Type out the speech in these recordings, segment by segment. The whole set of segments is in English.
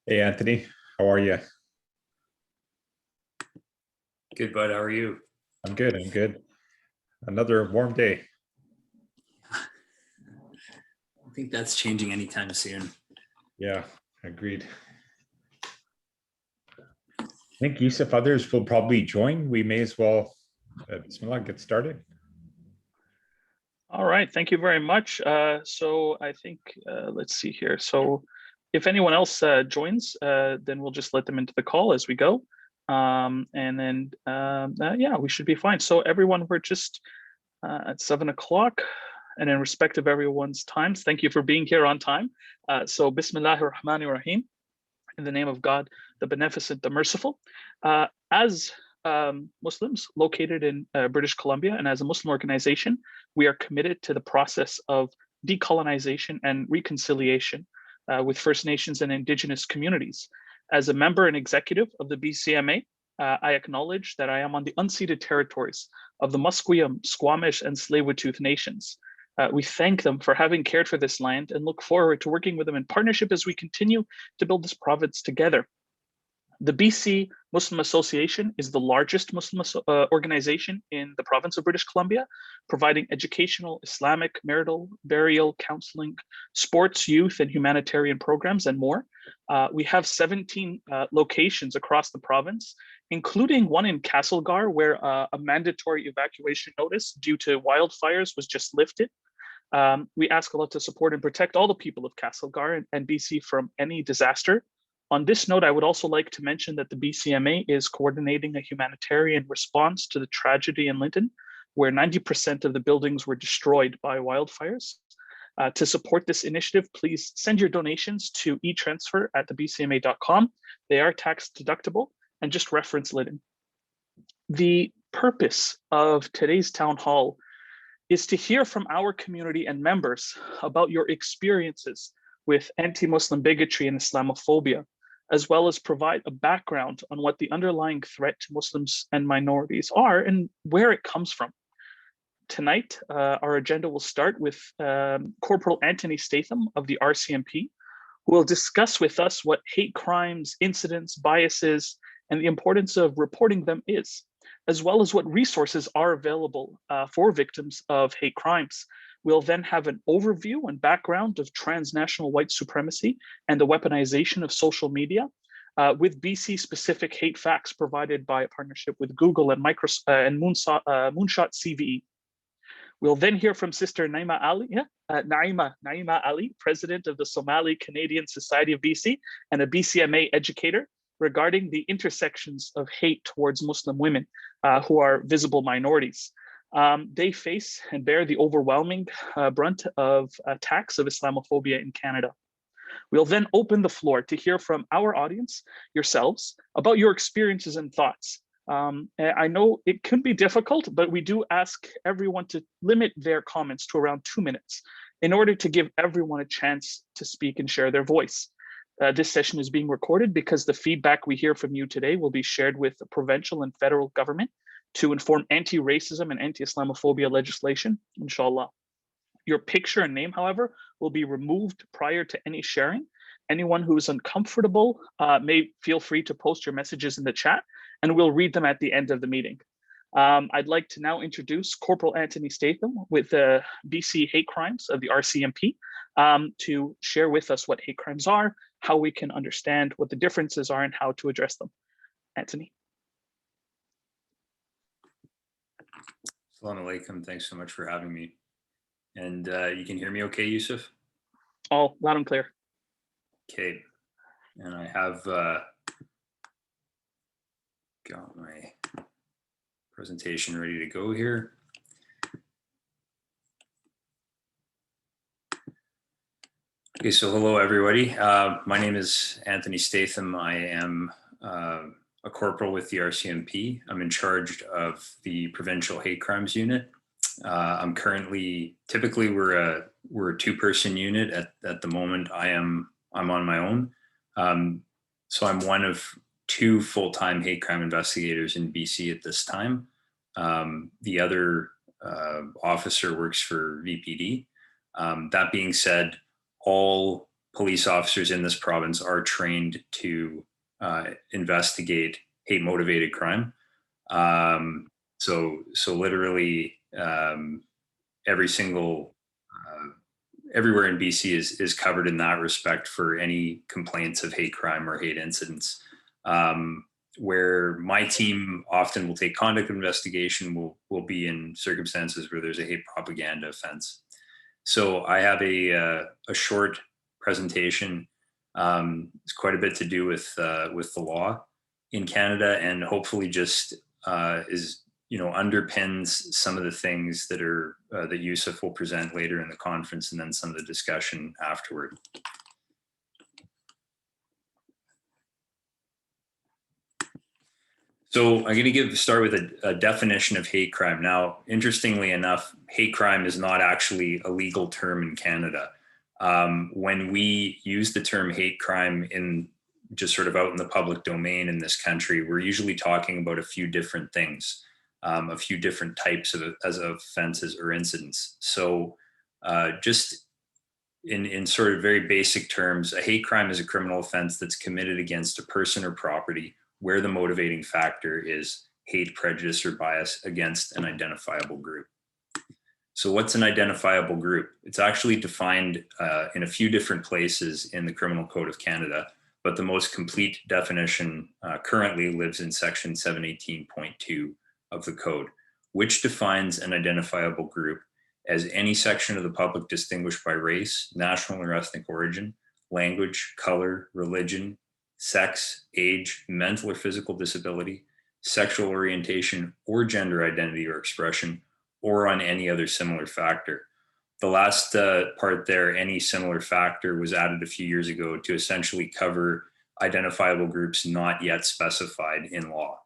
Hey Anthony, how are you? Good, bud. How are you? I'm good. I'm good. Another warm day. I don't think that's changing anytime soon. Yeah, agreed. I think Yusuf, others will probably join. We may as well, Bismillah, get started. All right, thank you very much. So I think, let's see here. So if anyone else joins, then we'll just let them into the call as we go. And then, yeah, we should be fine. So everyone, we're just at 7 o'clock. And in respect of everyone's times, thank you for being here on time. So Bismillahir Rahmanir Rahim, in the name of God, the Beneficent, the Merciful. As Muslims located in British Columbia and as a Muslim organization, we are committed to the process of decolonization and reconciliation with First Nations and Indigenous communities. As a member and executive of the BCMA, I acknowledge that I am on the unceded territories of the Musqueam, Squamish, and Tsleil-Waututh nations. We thank them for having cared for this land and look forward to working with them in partnership as we continue to build this province together. The BC Muslim Association is the largest Muslim organization in the province of British Columbia, providing educational, Islamic, marital, burial, counseling, sports, youth, and humanitarian programs, and more. We have 17 locations across the province, including one in Castlegar, where a mandatory evacuation notice due to wildfires was just lifted. We ask Allah to support and protect all the people of Castlegar and BC from any disaster. On this note, I would also like to mention that the BCMA is coordinating a humanitarian response to the tragedy in Linton, where 90% of the buildings were destroyed by wildfires. To support this initiative, please send your donations to eTransfer@thebcma.com. They are tax deductible and just reference Linton. The purpose of today's town hall is to hear from our community and members about your experiences with anti-Muslim bigotry and Islamophobia, as well as provide a background on what the underlying threat to Muslims and minorities are and where it comes from. Tonight, our agenda will start with Corporal Anthony Statham of the RCMP, who will discuss with us what hate crimes, incidents, biases, and the importance of reporting them is, as well as what resources are available for victims of hate crimes. We'll then have an overview and background of transnational white supremacy and the weaponization of social media with BC-specific hate facts provided by a partnership with Google and Moonshot CVE. We'll then hear from Sister Naima Ali, President of the Somali Canadian Society of BC and a BCMA educator, regarding the intersections of hate towards Muslim women who are visible minorities. They face and bear the overwhelming brunt of attacks of Islamophobia in Canada. We'll then open the floor to hear from our audience, yourselves, about your experiences and thoughts. I know it can be difficult, but we do ask everyone to limit their comments to around 2 minutes in order to give everyone a chance to speak and share their voice. This session is being recorded because the feedback we hear from you today will be shared with the provincial and federal government to inform anti-racism and anti-Islamophobia legislation, inshallah. Your picture and name, however, will be removed prior to any sharing. Anyone who is uncomfortable may feel free to post your messages in the chat, and we'll read them at the end of the meeting. I'd like to now introduce Corporal Anthony Statham with the BC Hate Crimes of the RCMP to share with us what hate crimes are, how we can understand what the differences are, and how to address them. Anthony. Assalamu alaikum. Thanks so much for having me. And you can hear me okay, Yusuf? All loud and clear. Okay. And I have got my presentation ready to go here. Okay, so hello everybody. My name is Anthony Statham. I am a corporal with the RCMP. I'm in charge of the Provincial Hate Crimes Unit. I'm currently, typically we're a two-person unit. At the moment, I'm on my own. So I'm one of two full-time hate crime investigators in BC at this time. The other officer works for VPD. That being said, all police officers in this province are trained to investigate hate motivated crime. So literally every single everywhere in BC is covered in that respect for any complaints of hate crime or hate incidents. Where my team often will take conduct investigation will be in circumstances where there's a hate propaganda offense. So I have a short presentation. It's quite a bit to do with the law in Canada, and hopefully just underpins some of the things that are that Yusuf will present later in the conference, and then some of the discussion afterward. So I'm going to start with a definition of hate crime. Now, interestingly enough, hate crime is not actually a legal term in Canada. When we use the term hate crime in just sort of out in the public domain in this country, we're usually talking about a few different things, a few different types of offenses or incidents. So just in sort of very basic terms, a hate crime is a criminal offense that's committed against a person or property where the motivating factor is hate, prejudice, or bias against an identifiable group. So what's an identifiable group? It's actually defined in a few different places in the Criminal Code of Canada, but the most complete definition currently lives in section 718.2 of the code, which defines an identifiable group as any section of the public distinguished by race, national or ethnic origin, language, color, religion, sex, age, mental or physical disability, sexual orientation, or gender identity or expression, or on any other similar factor. The last part there, any similar factor, was added a few years ago to essentially cover identifiable groups not yet specified in law.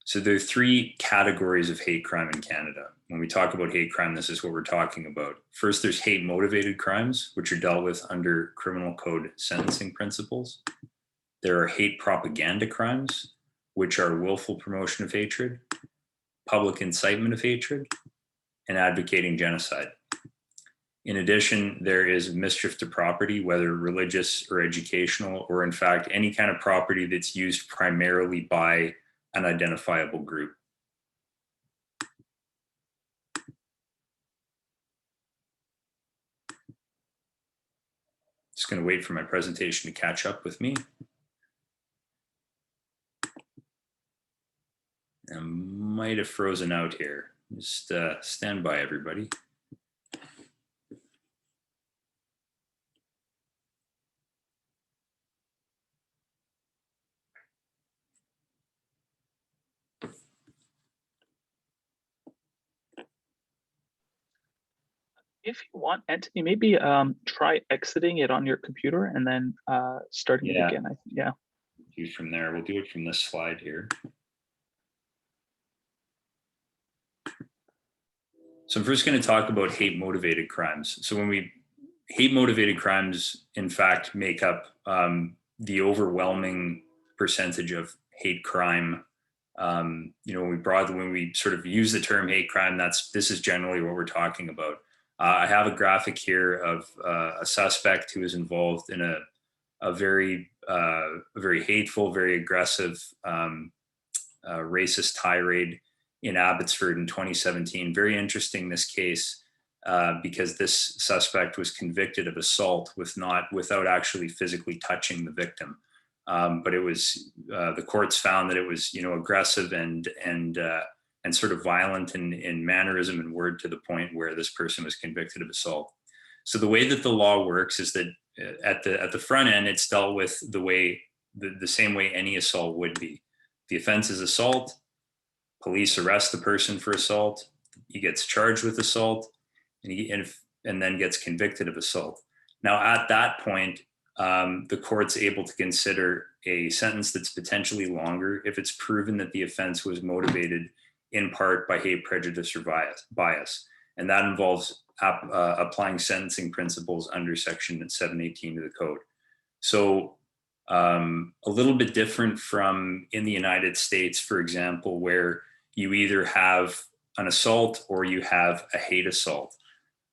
So there are three categories of hate crime in Canada. When we talk about hate crime, this is what we're talking about. First, there's hate motivated crimes, which are dealt with under criminal code sentencing principles. There are hate propaganda crimes, which are willful promotion of hatred, public incitement of hatred, and advocating genocide. In addition, there is mischief to property, whether religious or educational, or in fact, any kind of property that's used primarily by an identifiable group. Just going to wait for my presentation to catch up with me. I might have frozen out here. Just stand by, everybody. If you want, Anthony, maybe try exiting it on your computer and then starting it again. Yeah. Do from there. We'll do it from this slide here. So I'm first going to talk about hate motivated crimes. So hate motivated crimes, in fact, make up the overwhelming percentage of hate crime. When we sort of use the term hate crime, this is generally what we're talking about. I have a graphic here of a suspect who was involved in a very hateful, very aggressive, racist tirade in Abbotsford in 2017. Very interesting, this case, because this suspect was convicted of assault without actually physically touching the victim. But it was the courts found that it was aggressive and sort of violent in mannerism and word, to the point where this person was convicted of assault. So the way that the law works is that at the front end, it's dealt with the same way any assault would be. The offense is assault. Police arrest the person for assault. He gets charged with assault, and then gets convicted of assault. Now, at that point, the court's able to consider a sentence that's potentially longer if it's proven that the offense was motivated in part by hate, prejudice, or bias. And that involves applying sentencing principles under section 718 of the code. So a little bit different from in the United States, for example, where you either have an assault or you have a hate assault.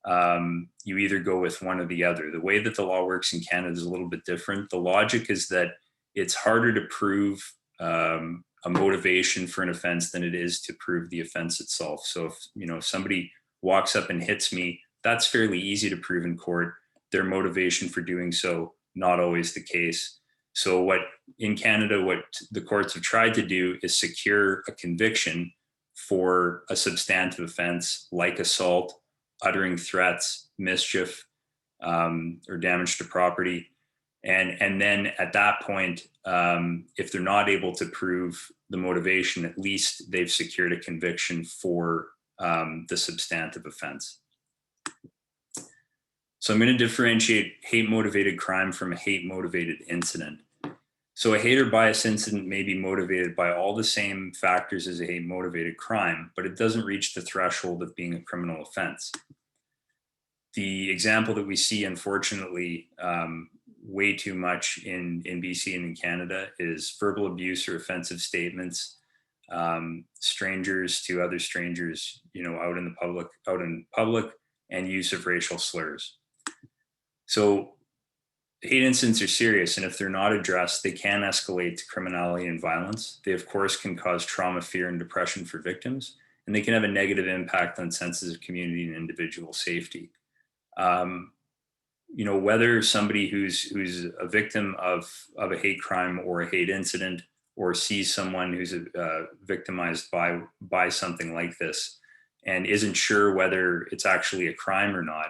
you either go with one or the other. The way that the law works in Canada is a little bit different. The logic is that it's harder to prove a motivation for an offense than it is to prove the offense itself. So if somebody walks up and hits me, that's fairly easy to prove in court. Their motivation for doing so, not always the case. So what in Canada, what the courts have tried to do is secure a conviction for a substantive offense like assault, uttering threats, mischief, or damage to property. And then at that point, if they're not able to prove the motivation, at least they've secured a conviction for the substantive offense. So I'm going to differentiate hate-motivated crime from a hate-motivated incident. So a hate or bias incident may be motivated by all the same factors as a hate-motivated crime, but it doesn't reach the threshold of being a criminal offense. The example that we see, unfortunately, way too much in BC and in Canada is verbal abuse or offensive statements, strangers to other strangers, out in public, and use of racial slurs. So hate incidents are serious, and if they're not addressed, they can escalate to criminality and violence. They, of course, can cause trauma, fear, and depression for victims, and they can have a negative impact on senses of community and individual safety. Whether somebody who's a victim of a hate crime or a hate incident, or sees someone who's victimized by something like this and isn't sure whether it's actually a crime or not,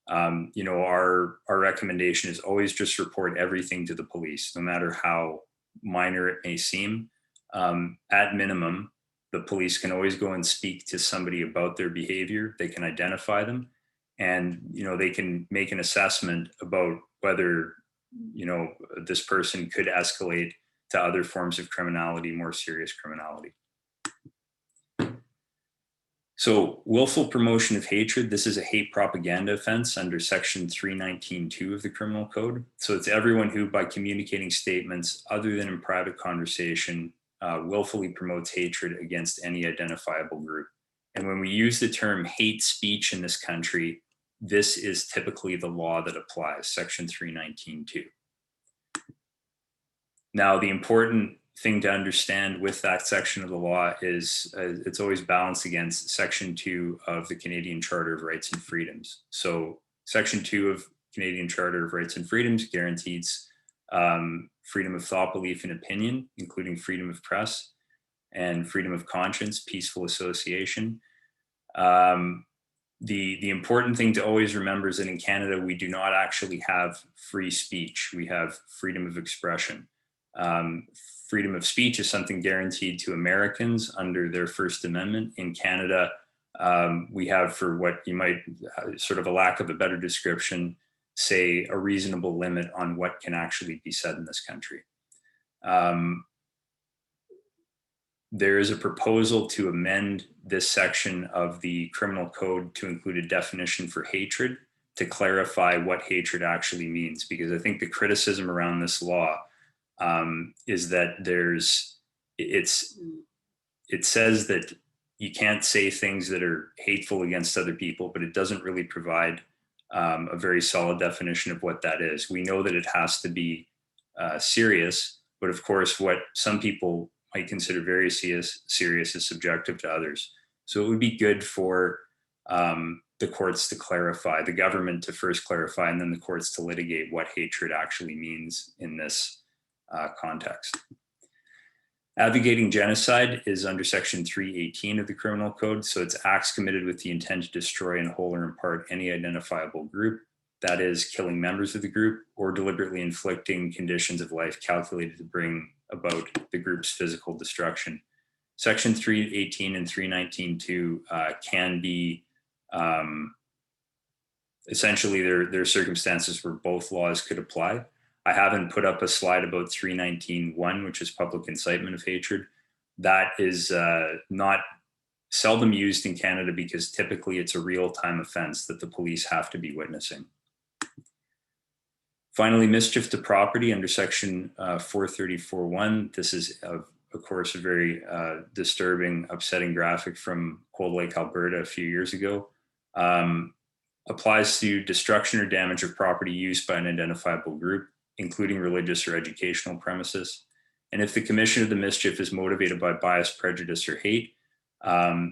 our recommendation is always just report everything to the police, no matter how minor it may seem. At minimum, the police can always go and speak to somebody about their behavior. They can identify them, and they can make an assessment about whether this person could escalate to other forms of criminality, more serious criminality. So willful promotion of hatred, this is a hate propaganda offense under section 319(2) of the Criminal Code. So it's everyone who, by communicating statements other than in private conversation, willfully promotes hatred against any identifiable group. And when we use the term hate speech in this country, this is typically the law that applies, section 319(2). Now, the important thing to understand with that section of the law is it's always balanced against section 2 of the Canadian Charter of Rights and Freedoms. So section 2 of Canadian Charter of Rights and Freedoms guarantees freedom of thought, belief, and opinion, including freedom of press and freedom of conscience, peaceful association. The important thing to always remember is that in Canada, we do not actually have free speech. We have freedom of expression. Freedom of speech is something guaranteed to Americans under their First Amendment. In Canada, we have, for what you might, sort of a lack of a better description, say a reasonable limit on what can actually be said in this country. There is a proposal to amend this section of the Criminal Code to include a definition for hatred to clarify what hatred actually means, because I think the criticism around this law is that it says that you can't say things that are hateful against other people, but it doesn't really provide a very solid definition of what that is. We know that it has to be serious, but of course, what some people might consider very serious is subjective to others. So it would be good for the courts to clarify, the government to first clarify, and then the courts to litigate what hatred actually means in this context. Advocating genocide is under section 318 of the Criminal Code. So it's acts committed with the intent to destroy in whole or in part any identifiable group, that is, killing members of the group or deliberately inflicting conditions of life calculated to bring about the group's physical destruction. Section 318 and 319(2) can be essentially there are circumstances where both laws could apply. I haven't put up a slide about 319(1), which is public incitement of hatred. That is not seldom used in Canada because typically it's a real-time offense that the police have to be witnessing. Finally, mischief to property under section 434(1). This is, of course, a very disturbing, upsetting graphic from Cold Lake, Alberta a few years ago. applies to destruction or damage of property used by an identifiable group, including religious or educational premises. And if the commission of the mischief is motivated by bias, prejudice, or hate,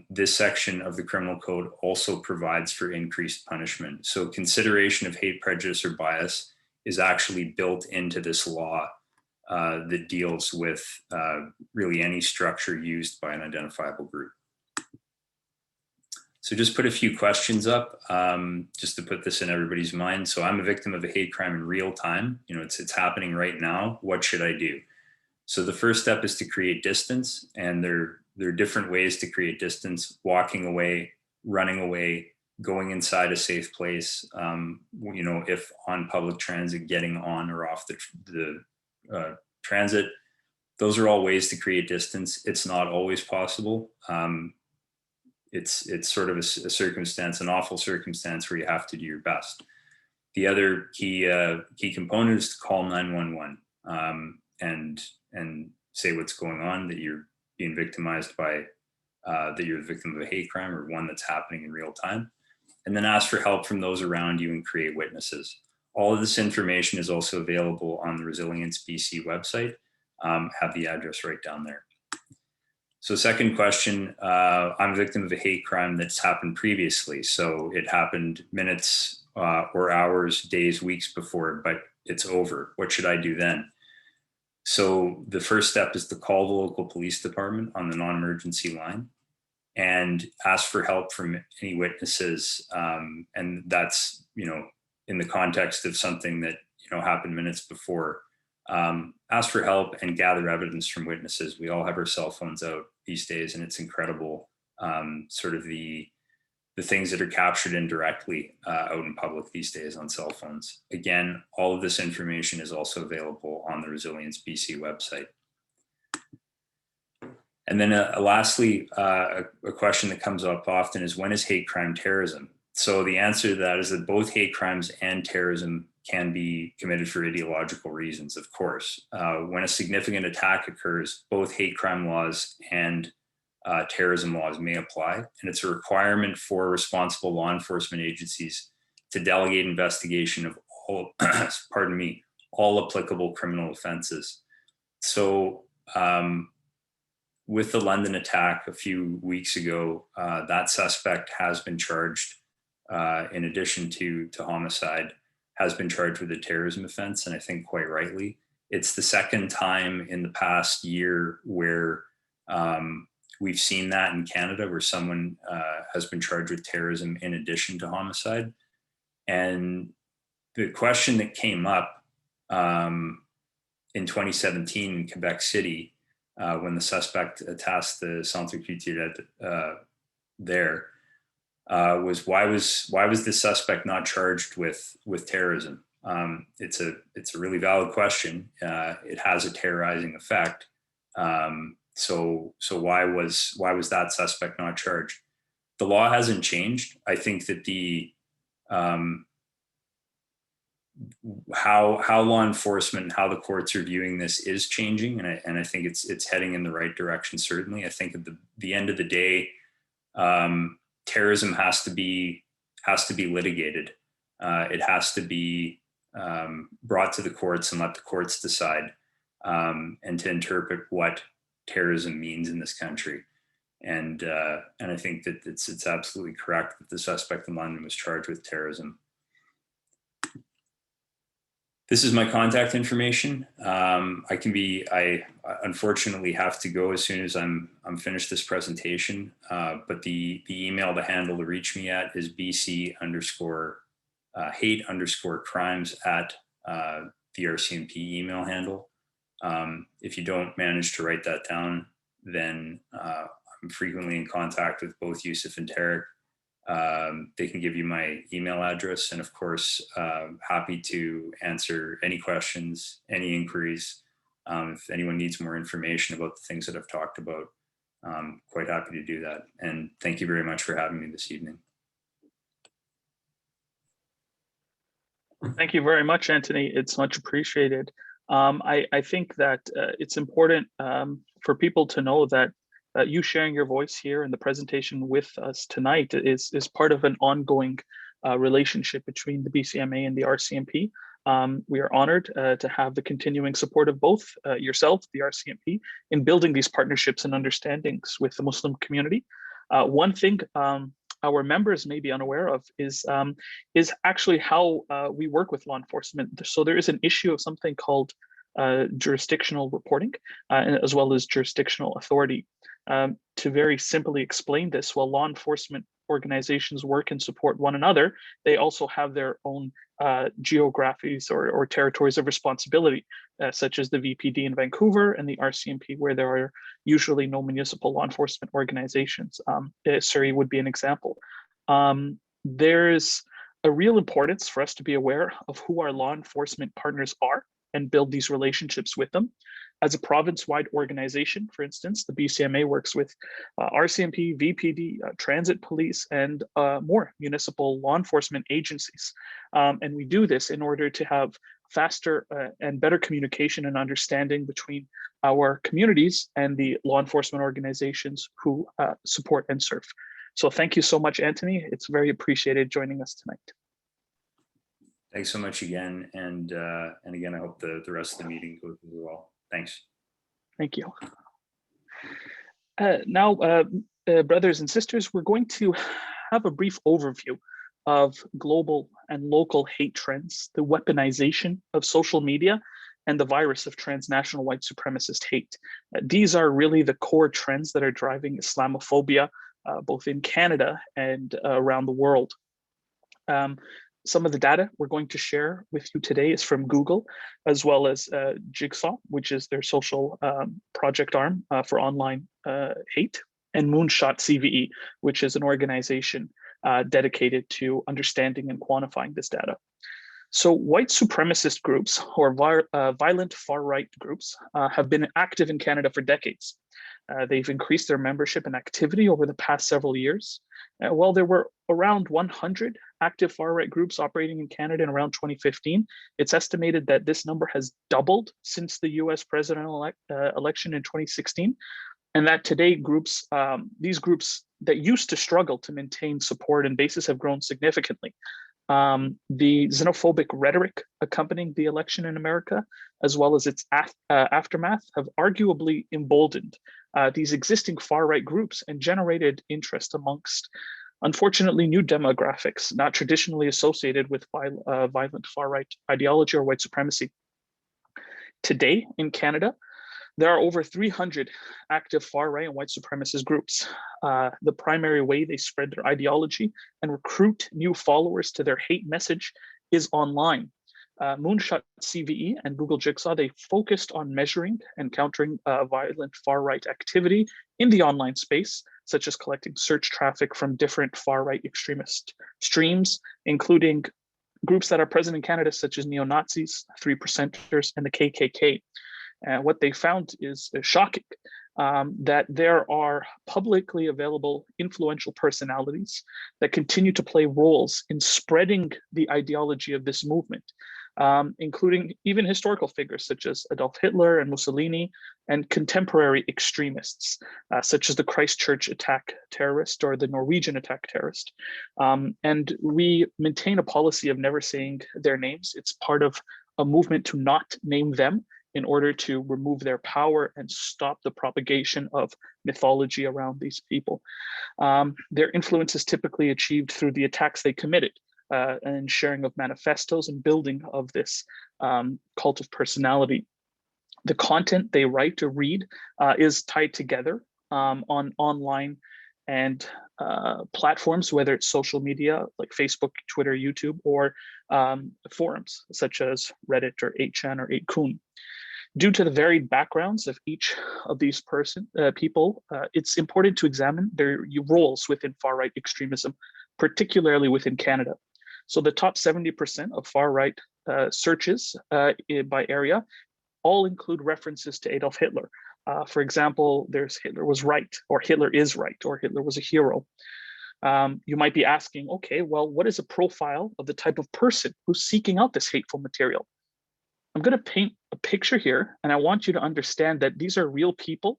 this section of the criminal code also provides for increased punishment. So consideration of hate, prejudice, or bias is actually built into this law that deals with really any structure used by an identifiable group. So just put a few questions up just to put this in everybody's mind. So I'm a victim of a hate crime in real time. You know, it's happening right now. What should I do? So the first step is to create distance, and there are different ways to create distance: walking away, running away, going inside a safe place. You know, if on public transit, getting on or off the transit. Those are all ways to create distance. It's not always possible. It's sort of a circumstance, an awful circumstance where you have to do your best. The other key component is to call 911 and say what's going on, that you're being victimized by, that you're the victim of a hate crime or one that's happening in real time, and then ask for help from those around you and create witnesses. All of this information is also available on the Resilience BC website. Have the address right down there. So second question, I'm a victim of a hate crime that's happened previously. So it happened minutes or hours, days, weeks before, but it's over. What should I do then? So the first step is to call the local police department on the non-emergency line and ask for help from any witnesses. And that's, you know, in the context of something that, you know, happened minutes before. Ask for help and gather evidence from witnesses. We all have our cell phones out these days, and it's incredible, sort of the things that are captured indirectly out in public these days on cell phones. Again, all of this information is also available on the Resilience BC website. And then lastly, a question that comes up often is, when is hate crime terrorism? So the answer to that is that both hate crimes and terrorism can be committed for ideological reasons, of course. When a significant attack occurs, both hate crime laws and terrorism laws may apply, and it's a requirement for responsible law enforcement agencies to delegate investigation of all, pardon me, all applicable criminal offenses. So with the London attack a few weeks ago, that suspect has been charged, in addition to homicide, has been charged with a terrorism offense, and I think quite rightly. It's the second time in the past year where we've seen that in Canada, where someone has been charged with terrorism in addition to homicide. And the question that came up in 2017 in Quebec City, when the suspect attacked the Centre Culturel there, was why was this suspect not charged with terrorism? It's a really valid question. It has a terrorizing effect. So why was that suspect not charged? The law hasn't changed. I think that the how law enforcement and how the courts are viewing this is changing, and I think it's heading in the right direction. Certainly, I think at the end of the day, terrorism has to be litigated. It has to be brought to the courts and let the courts decide, and to interpret what terrorism means in this country. And I think that it's absolutely correct that the suspect in London was charged with terrorism. This is my contact information. I unfortunately have to go as soon as I'm finished this presentation. But the email, the handle to reach me at is BC_hate_crimes at the RCMP email handle. If you don't manage to write that down, then I'm frequently in contact with both Yusuf and Tarek. They can give you my email address, and of course, happy to answer any questions, any inquiries. If anyone needs more information about the things that I've talked about, quite happy to do that. And thank you very much for having me this evening. Thank you very much, Anthony. It's much appreciated. I think that it's important for people to know that you sharing your voice here in the presentation with us tonight is part of an ongoing relationship between the BCMA and the RCMP. We are honored to have the continuing support of both yourself, the RCMP, in building these partnerships and understandings with the Muslim community. One thing our members may be unaware of is actually how we work with law enforcement. So there is an issue of something called jurisdictional reporting, as well as jurisdictional authority. To very simply explain this, while law enforcement organizations work and support one another, they also have their own geographies or territories of responsibility, such as the VPD in Vancouver and the RCMP, where there are usually no municipal law enforcement organizations. Surrey would be an example. There's a real importance for us to be aware of who our law enforcement partners are and build these relationships with them. As a province-wide organization, for instance, the BCMA works with RCMP, VPD, transit police, and more municipal law enforcement agencies. And we do this in order to have faster and better communication and understanding between our communities and the law enforcement organizations who support and serve. So thank you so much, Anthony. It's very appreciated joining us tonight. Thanks so much again. And again, I hope the rest of the meeting goes really well. Thanks. Thank you. Now, brothers and sisters, we're going to have a brief overview of global and local hate trends, the weaponization of social media, and the virus of transnational white supremacist hate. These are really the core trends that are driving Islamophobia, both in Canada and around the world. Some of the data we're going to share with you today is from Google, as well as Jigsaw, which is their social project arm for online hate, and Moonshot CVE, which is an organization dedicated to understanding and quantifying this data. So white supremacist groups or violent far-right groups have been active in Canada for decades. They've increased their membership and activity over the past several years. While there were around 100 active far-right groups operating in Canada in around 2015, it's estimated that this number has doubled since the US presidential election in 2016, and that today these groups that used to struggle to maintain support and basis have grown significantly. The xenophobic rhetoric accompanying the election in America, as well as its aftermath, have arguably emboldened these existing far-right groups and generated interest amongst, unfortunately, new demographics not traditionally associated with violent far-right ideology or white supremacy. Today in Canada, there are over 300 active far-right and white supremacist groups. The primary way they spread their ideology and recruit new followers to their hate message is online. Moonshot CVE and Google Jigsaw, they focused on measuring and countering violent far-right activity in the online space, such as collecting search traffic from different far-right extremist streams, including groups that are present in Canada, such as neo-Nazis, 3%ers, and the KKK. What they found is shocking, that there are publicly available influential personalities that continue to play roles in spreading the ideology of this movement, including even historical figures such as Adolf Hitler and Mussolini, and contemporary extremists, such as the Christchurch attack terrorist or the Norwegian attack terrorist. And we maintain a policy of never saying their names. It's part of a movement to not name them, in order to remove their power and stop the propagation of mythology around these people. Their influence is typically achieved through the attacks they committed and sharing of manifestos and building of this cult of personality. The content they write or read is tied together on online and platforms, whether it's social media like Facebook, Twitter, YouTube, or forums such as Reddit or 8chan or 8kun. Due to the varied backgrounds of each of these people, it's important to examine their roles within far-right extremism, particularly within Canada. So the top 70% of far-right searches by area all include references to Adolf Hitler. For example, there's Hitler was right, or Hitler is right, or Hitler was a hero. You might be asking, okay, well, what is a profile of the type of person who's seeking out this hateful material? I'm going to paint a picture here, and I want you to understand that these are real people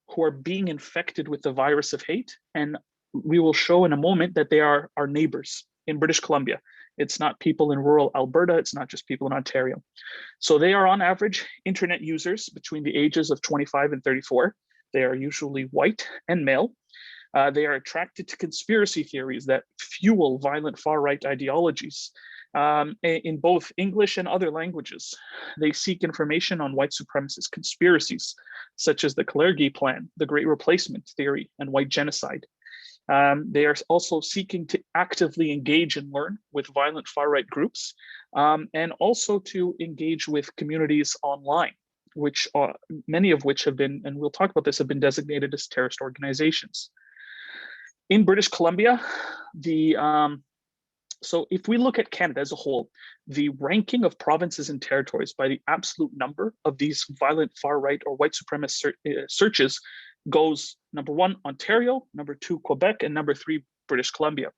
who are being infected with the virus of hate, and we will show in a moment that they are our neighbors. in British Columbia. It's not people in rural Alberta. It's not just people in Ontario. So they are on average internet users between the ages of 25 and 34. They are usually white and male. They are attracted to conspiracy theories that fuel violent far-right ideologies in both English and other languages. They seek information on white supremacist conspiracies, such as the Kalergi Plan, the Great Replacement Theory, and white genocide. They are also seeking to actively engage and learn with violent far-right groups, and also to engage with communities online, which many of which have been, and we'll talk about this, have been designated as terrorist organizations. In British Columbia, so if we look at Canada as a whole, the ranking of provinces and territories by the absolute number of these violent far-right or white supremacist searches goes number 1, Ontario, number 2, Quebec, and number 3, British Columbia.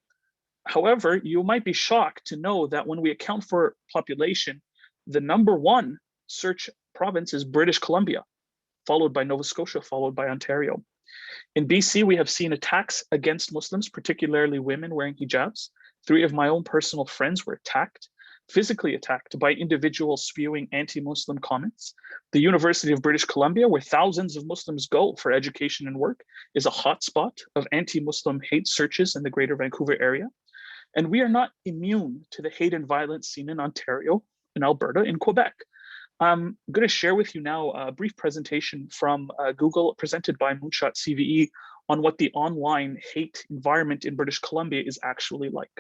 However, you might be shocked to know that when we account for population, the number 1 search province is British Columbia, followed by Nova Scotia, followed by Ontario. In BC, we have seen attacks against Muslims, particularly women wearing hijabs. 3 of my own personal friends were attacked, physically attacked by individuals spewing anti-Muslim comments. The University of British Columbia, where thousands of Muslims go for education and work, is a hotspot of anti-Muslim hate searches in the Greater Vancouver area. And we are not immune to the hate and violence seen in Ontario, in Alberta, in Quebec. I'm going to share with you now a brief presentation from Google presented by Moonshot CVE on what the online hate environment in British Columbia is actually like.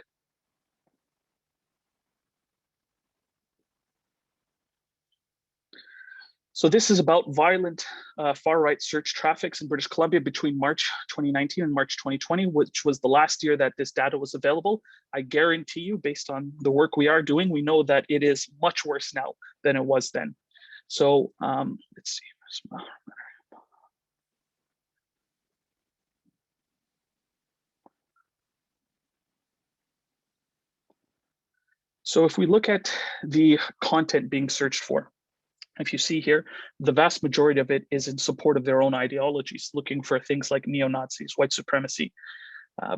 So this is about violent far-right search traffics in British Columbia between March 2019 and March 2020, which was the last year that this data was available. I guarantee you, based on the work we are doing, we know that it is much worse now than it was then. So let's see. So if we look at the content being searched for, if you see here, the vast majority of it is in support of their own ideologies, looking for things like neo-Nazis, white supremacy.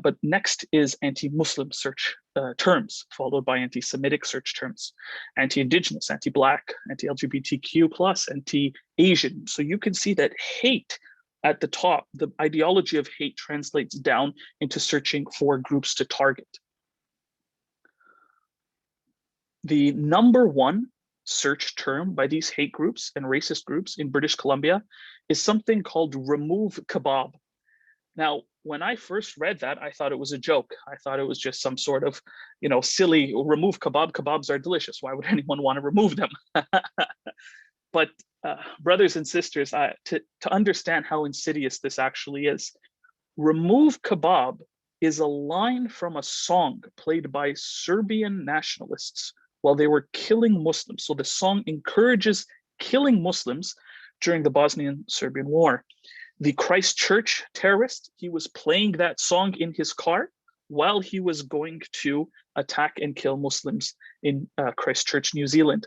But next is anti-Muslim search terms, followed by anti-Semitic search terms, anti-Indigenous, anti-Black, anti-LGBTQ+, anti-Asian. So you can see that hate at the top, the ideology of hate translates down into searching for groups to target. The number 1 search term by these hate groups and racist groups in British Columbia is something called remove kebab. Now, when I first read that, I thought it was a joke. I thought it was just some sort of, silly remove kebab. Kebabs are delicious. Why would anyone want to remove them? But brothers and sisters, to understand how insidious this actually is, remove kebab is a line from a song played by Serbian nationalists while they were killing Muslims. So the song encourages killing Muslims during the Bosnian-Serbian War. The Christchurch terrorist, he was playing that song in his car while he was going to attack and kill Muslims in Christchurch, New Zealand.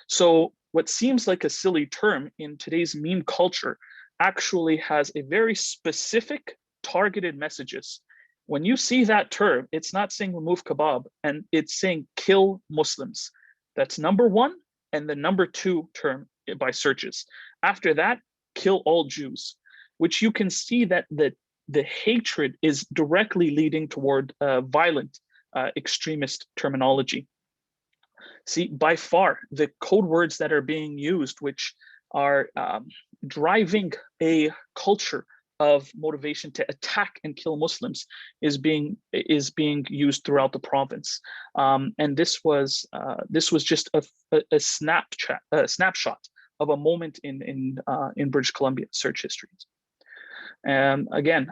So what seems like a silly term in today's meme culture actually has a very specific targeted messages. When you see that term, it's not saying remove kebab, and it's saying kill Muslims. That's number 1 and the number 2 term by searches. After that, kill all Jews, which you can see that the hatred is directly leading toward violent extremist terminology. See, by far, the code words that are being used, which are driving a culture of motivation to attack and kill Muslims, is being used throughout the province, and this was just a snapshot of a moment in British Columbia search histories. And again,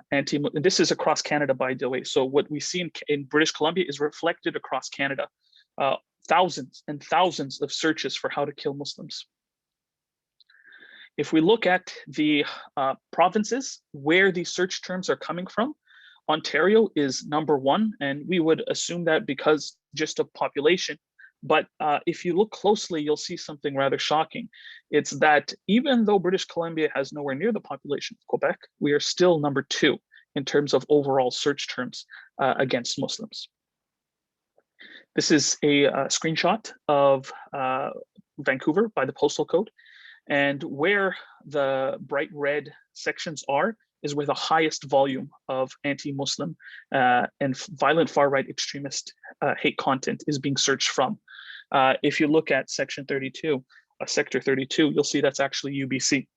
this is across Canada, by the way. So what we see in British Columbia is reflected across Canada. Thousands and thousands of searches for how to kill Muslims. If we look at the provinces where these search terms are coming from, Ontario is number 1, and we would assume that because just of population. But if you look closely, you'll see something rather shocking. It's that even though British Columbia has nowhere near the population of Quebec, we are still number 2 in terms of overall search terms against Muslims. This is a screenshot of Vancouver by the postal code. And where the bright red sections are is where the highest volume of anti-Muslim and violent far-right extremist hate content is being searched from. If you look at section 32, sector 32, you'll see that's actually UBC.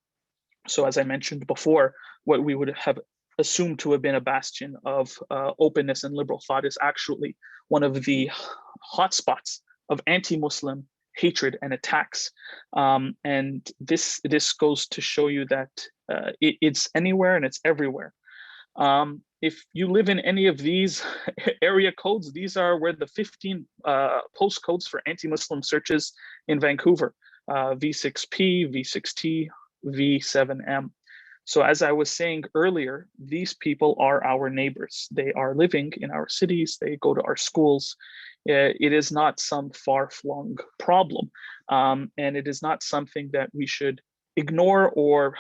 So as I mentioned before, what we would have assumed to have been a bastion of openness and liberal thought is actually one of the hotspots of anti-Muslim hatred and attacks. And this goes to show you that it's anywhere and it's everywhere. If you live in any of these area codes, these are where the 15 postcodes for anti-Muslim searches in Vancouver, V6P, V6T, V7M. So as I was saying earlier, these people are our neighbors. They are living in our cities, they go to our schools. It is not some far-flung problem, and it is not something that we should ignore or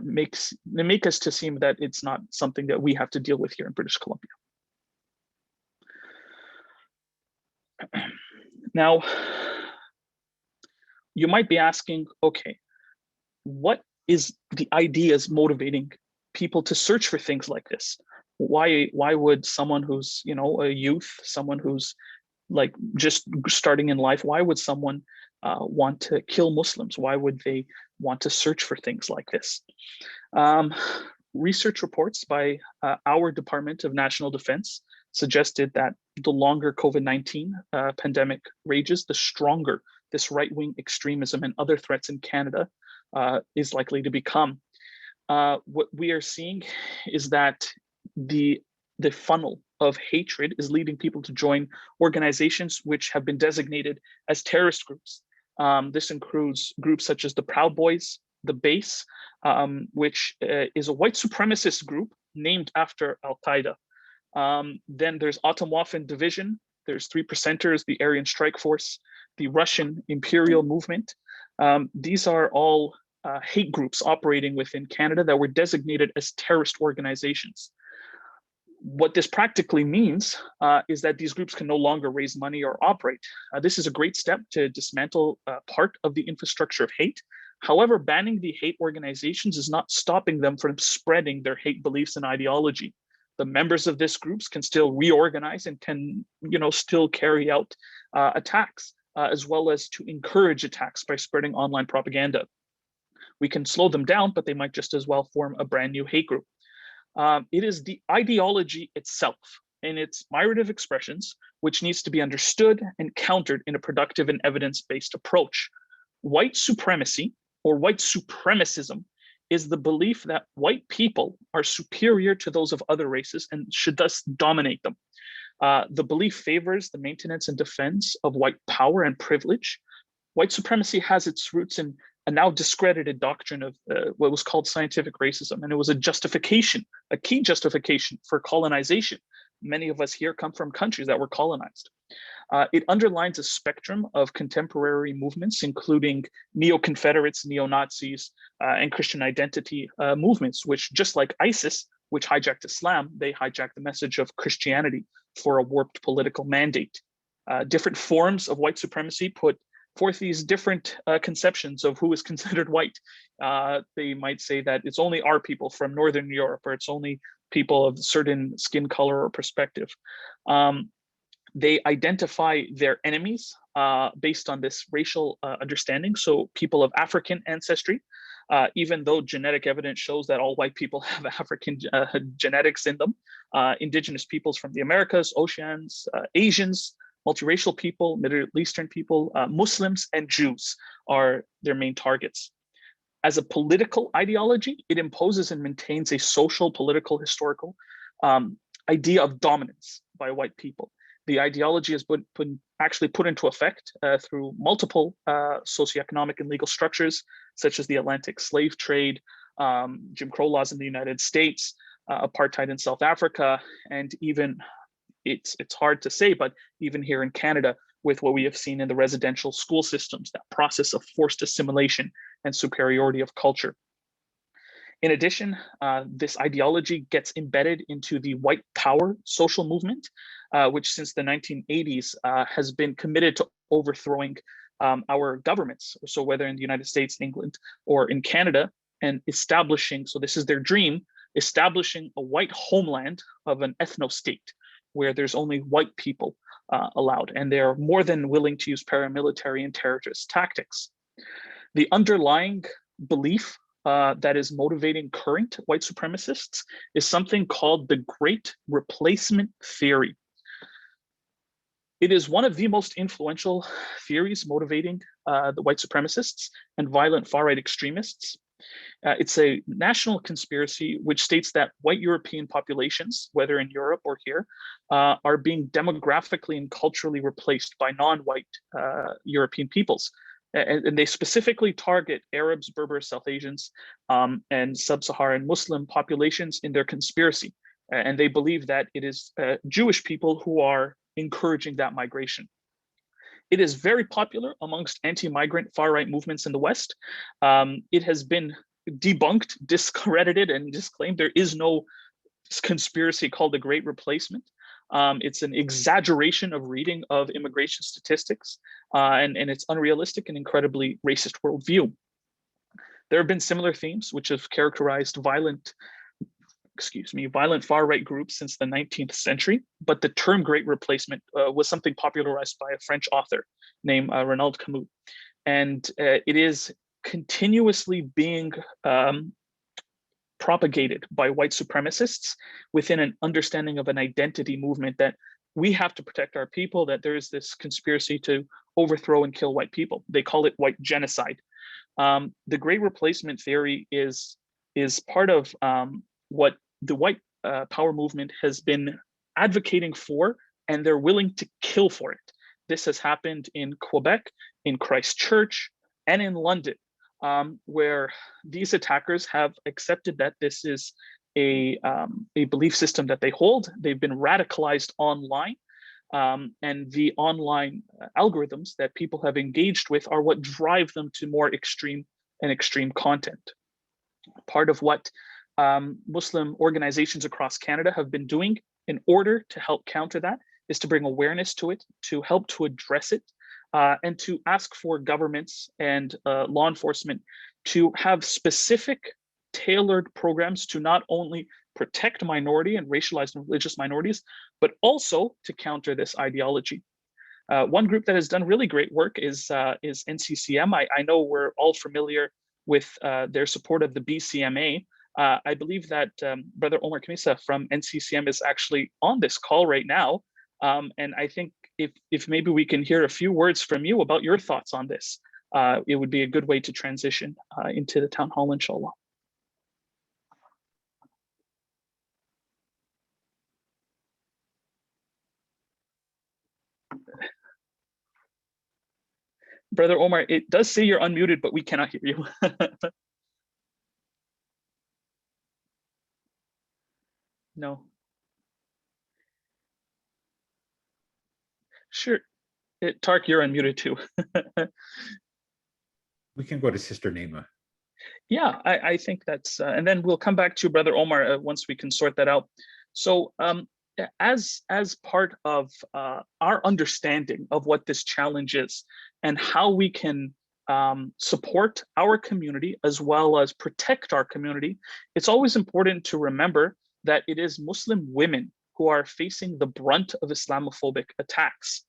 make us to seem that it's not something that we have to deal with here in British Columbia. Now, you might be asking, okay, what is the ideas motivating people to search for things like this? Why would someone who's, you know, a youth, someone who's like just starting in life, why would someone want to kill Muslims? Why would they want to search for things like this? Research reports by our Department of National Defense suggested that the longer COVID-19 pandemic rages, the stronger this right-wing extremism and other threats in Canada is likely to become. What we are seeing is that the funnel of hatred is leading people to join organizations which have been designated as terrorist groups. This includes groups such as the Proud Boys, the Base, which is a white supremacist group named after Al-Qaeda. Then there's Atomwaffen Division, there's Three Percenters, the Aryan Strike Force, the Russian Imperial Movement. These are all hate groups operating within Canada that were designated as terrorist organizations. What this practically means is that these groups can no longer raise money or operate. This is a great step to dismantle part of the infrastructure of hate. However, banning the hate organizations is not stopping them from spreading their hate beliefs and ideology. The members of these groups can still reorganize and can, you know, still carry out attacks, as well as to encourage attacks by spreading online propaganda. We can slow them down, but they might just as well form a brand new hate group. It is the ideology itself and its myriad expressions which needs to be understood and countered in a productive and evidence-based approach. White supremacy or white supremacism is the belief that white people are superior to those of other races and should thus dominate them. The belief favors the maintenance and defense of white power and privilege. White supremacy has its roots in a now discredited doctrine of what was called scientific racism, and it was a justification, a key justification for colonization. Many of us here come from countries that were colonized. It underlines a spectrum of contemporary movements, including neo-Confederates, neo-Nazis, and Christian identity movements, which, just like ISIS, which hijacked Islam, they hijacked the message of Christianity for a warped political mandate. Different forms of white supremacy put forth these different conceptions of who is considered white. They might say that it's only our people from Northern Europe, or it's only people of certain skin color or perspective. They identify their enemies based on this racial understanding. So people of African ancestry, even though genetic evidence shows that all white people have African genetics in them, indigenous peoples from the Americas, Oceans, Asians, multiracial people, Middle Eastern people, Muslims, and Jews are their main targets. As a political ideology, it imposes and maintains a social, political, historical idea of dominance by white people. The ideology has been actually put into effect through multiple socioeconomic and legal structures, such as the Atlantic slave trade, Jim Crow laws in the United States, apartheid in South Africa, and even, it's hard to say, but even here in Canada, with what we have seen in the residential school systems, that process of forced assimilation and superiority of culture. In addition, this ideology gets embedded into the white power social movement, which since the 1980s has been committed to overthrowing our governments. So whether in the United States, England, or in Canada, and establishing, so this is their dream, establishing a white homeland of an ethno-state where there's only white people allowed, and they're more than willing to use paramilitary and terrorist tactics. The underlying belief that is motivating current white supremacists is something called the Great Replacement Theory. It is one of the most influential theories motivating the white supremacists and violent far-right extremists. It's a national conspiracy which states that white European populations, whether in Europe or here, are being demographically and culturally replaced by non-white European peoples. And they specifically target Arabs, Berbers, South Asians, and sub-Saharan Muslim populations in their conspiracy. And they believe that it is Jewish people who are encouraging that migration. It is very popular amongst anti-migrant far-right movements in the West. It has been debunked, discredited, and disclaimed. There is no conspiracy called the Great Replacement. It's an exaggeration of reading of immigration statistics, and it's unrealistic and incredibly racist worldview. There have been similar themes which have characterized violent far-right groups since the 19th century, but the term Great Replacement was something popularized by a French author named Renaud Camus. And it is continuously being propagated by white supremacists within an understanding of an identity movement that we have to protect our people, that there is this conspiracy to overthrow and kill white people. They call it white genocide. The Great Replacement theory is part of what the white power movement has been advocating for, and they're willing to kill for it. This has happened in Quebec, in Christchurch, and in London, where these attackers have accepted that this is a belief system that they hold. They've been radicalized online, and the online algorithms that people have engaged with are what drive them to more extreme content. Part of what Muslim organizations across Canada have been doing in order to help counter that is to bring awareness to it, to help to address it, and to ask for governments and law enforcement to have specific tailored programs to not only protect minority and racialized and religious minorities, but also to counter this ideology. One group that has done really great work is NCCM. I know we're all familiar with their support of the BCMA. I believe that Brother Omar Kamisa from NCCM is actually on this call right now. And I think if maybe we can hear a few words from you about your thoughts on this, it would be a good way to transition into the town hall, inshallah. Brother Omar, it does say you're unmuted, but we cannot hear you. No. Sure. Tark, you're unmuted too. We can go to Sister Naima. Yeah, I think that's, and then we'll come back to Brother Omar once we can sort that out. So as part of our understanding of what this challenge is and how we can support our community as well as protect our community, it's always important to remember that it is Muslim women who are facing the brunt of Islamophobic attacks.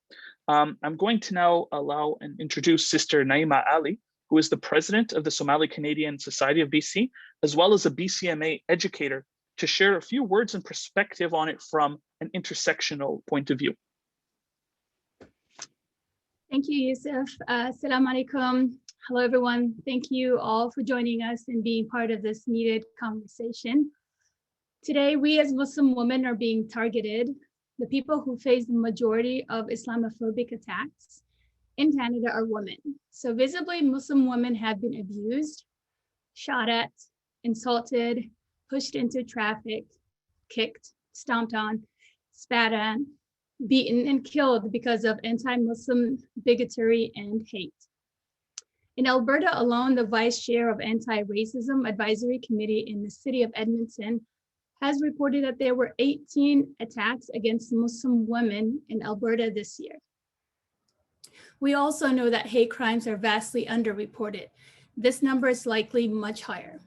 I'm going to now allow and introduce Sister Naima Ali, who is the president of the Somali Canadian Society of BC, as well as a BCMA educator, to share a few words and perspective on it from an intersectional point of view. Thank you, Yusuf. Assalamu alaikum. Hello, everyone. Thank you all for joining us and being part of this needed conversation. Today, we as Muslim women are being targeted. The people who face the majority of Islamophobic attacks in Canada are women. So visibly, Muslim women have been abused, shot at, insulted, pushed into traffic, kicked, stomped on, spat on, beaten, and killed because of anti-Muslim bigotry and hate. In Alberta alone, the vice chair of Anti-Racism Advisory Committee in the city of Edmonton has reported that there were 18 attacks against Muslim women in Alberta this year. We also know that hate crimes are vastly underreported. This number is likely much higher.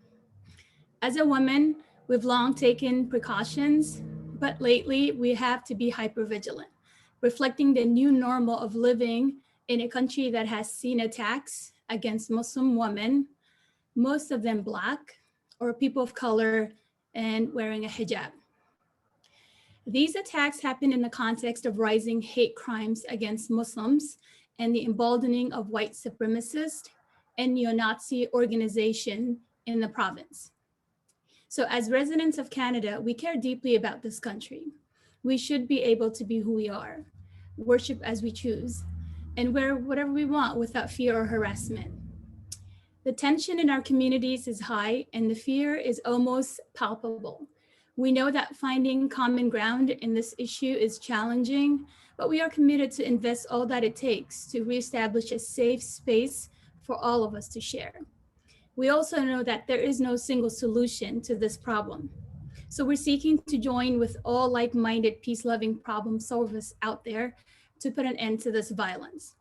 As a woman, we've long taken precautions, but lately we have to be hypervigilant, reflecting the new normal of living in a country that has seen attacks against Muslim women, most of them Black or people of color and wearing a hijab. These attacks happen in the context of rising hate crimes against Muslims and the emboldening of white supremacist and neo-Nazi organization in the province. So as residents of Canada, we care deeply about this country. We should be able to be who we are, worship as we choose, and wear whatever we want without fear or harassment. The tension in our communities is high and the fear is almost palpable. We know that finding common ground in this issue is challenging, but we are committed to invest all that it takes to reestablish a safe space for all of us to share. We also know that there is no single solution to this problem. So we're seeking to join with all like-minded, peace-loving problem solvers out there to put an end to this violence.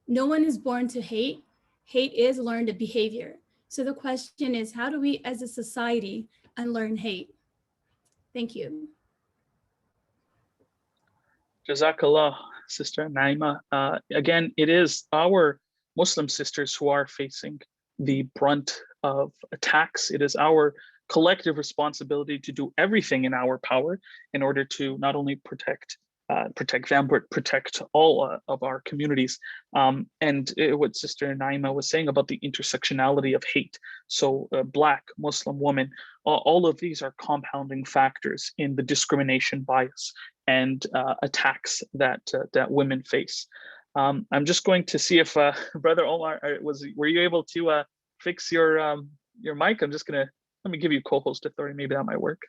No one is born to hate. Hate is learned behavior. So the question is, how do we as a society unlearn hate? Thank you. Jazakallah, Sister Naima. Again, it is our Muslim sisters who are facing the brunt of attacks. It is our collective responsibility to do everything in our power in order to not only protect them, but protect all of our communities. What Sister Naima was saying about the intersectionality of hate. So Black, Muslim, woman, all of these are compounding factors in the discrimination bias and attacks that women face. I'm just going to see if Brother Omar, were you able to fix your mic? Let me give you co-host authority. Maybe that might work.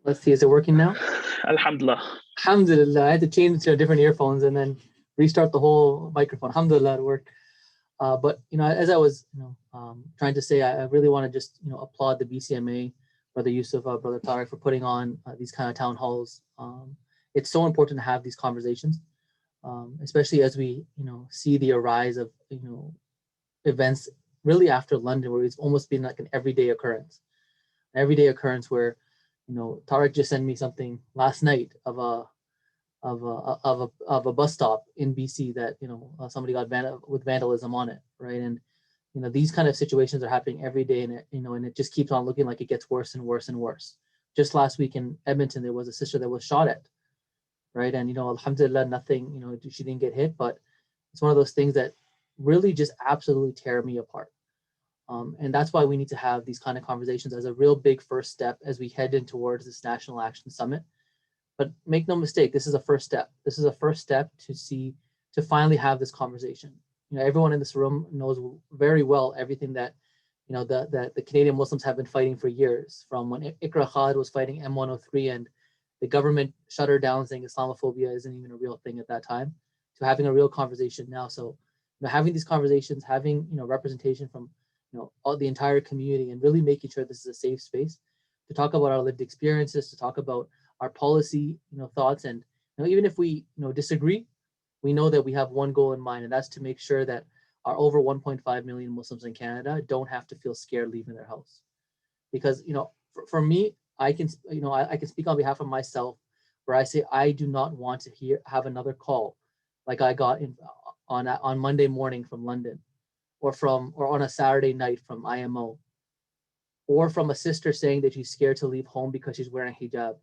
Let's see, is it working now? Alhamdulillah. Alhamdulillah. I had to change to different earphones and then restart the whole microphone. Alhamdulillah, it worked. But as I was trying to say, I really want to just applaud the BCMA, Brother Yusuf, Brother Tariq, for putting on these kind of town halls. It's so important to have these conversations, especially as we see the arise of events really after London, where it's almost been like an everyday occurrence where Tariq just sent me something last night of a bus stop in BC that somebody got with vandalism on it, right? And these kind of situations are happening every day, and it just keeps on looking like it gets worse and worse and worse. Just last week in Edmonton, there was a sister that was shot at, right? And alhamdulillah, nothing, she didn't get hit, but it's one of those things that really just absolutely tear me apart. And that's why we need to have these kind of conversations as a real big first step as we head in towards this National Action Summit. But make no mistake, this is a first step. This is a first step to finally have this conversation. Everyone in this room knows very well everything that the Canadian Muslims have been fighting for years, from when Iqra Khalid was fighting M103 and the government shut her down, saying Islamophobia isn't even a real thing at that time, to having a real conversation now. So having these conversations, having representation from all the entire community, and really making sure this is a safe space to talk about our lived experiences, to talk about our policy thoughts, and even if we disagree, we know that we have one goal in mind, and that's to make sure that our over 1.5 million Muslims in Canada don't have to feel scared leaving their house. Because for me, I can speak on behalf of myself, where I say I do not want to have another call like I got on Monday morning from London, or on a Saturday night from IMO, or from a sister saying that she's scared to leave home because she's wearing hijab.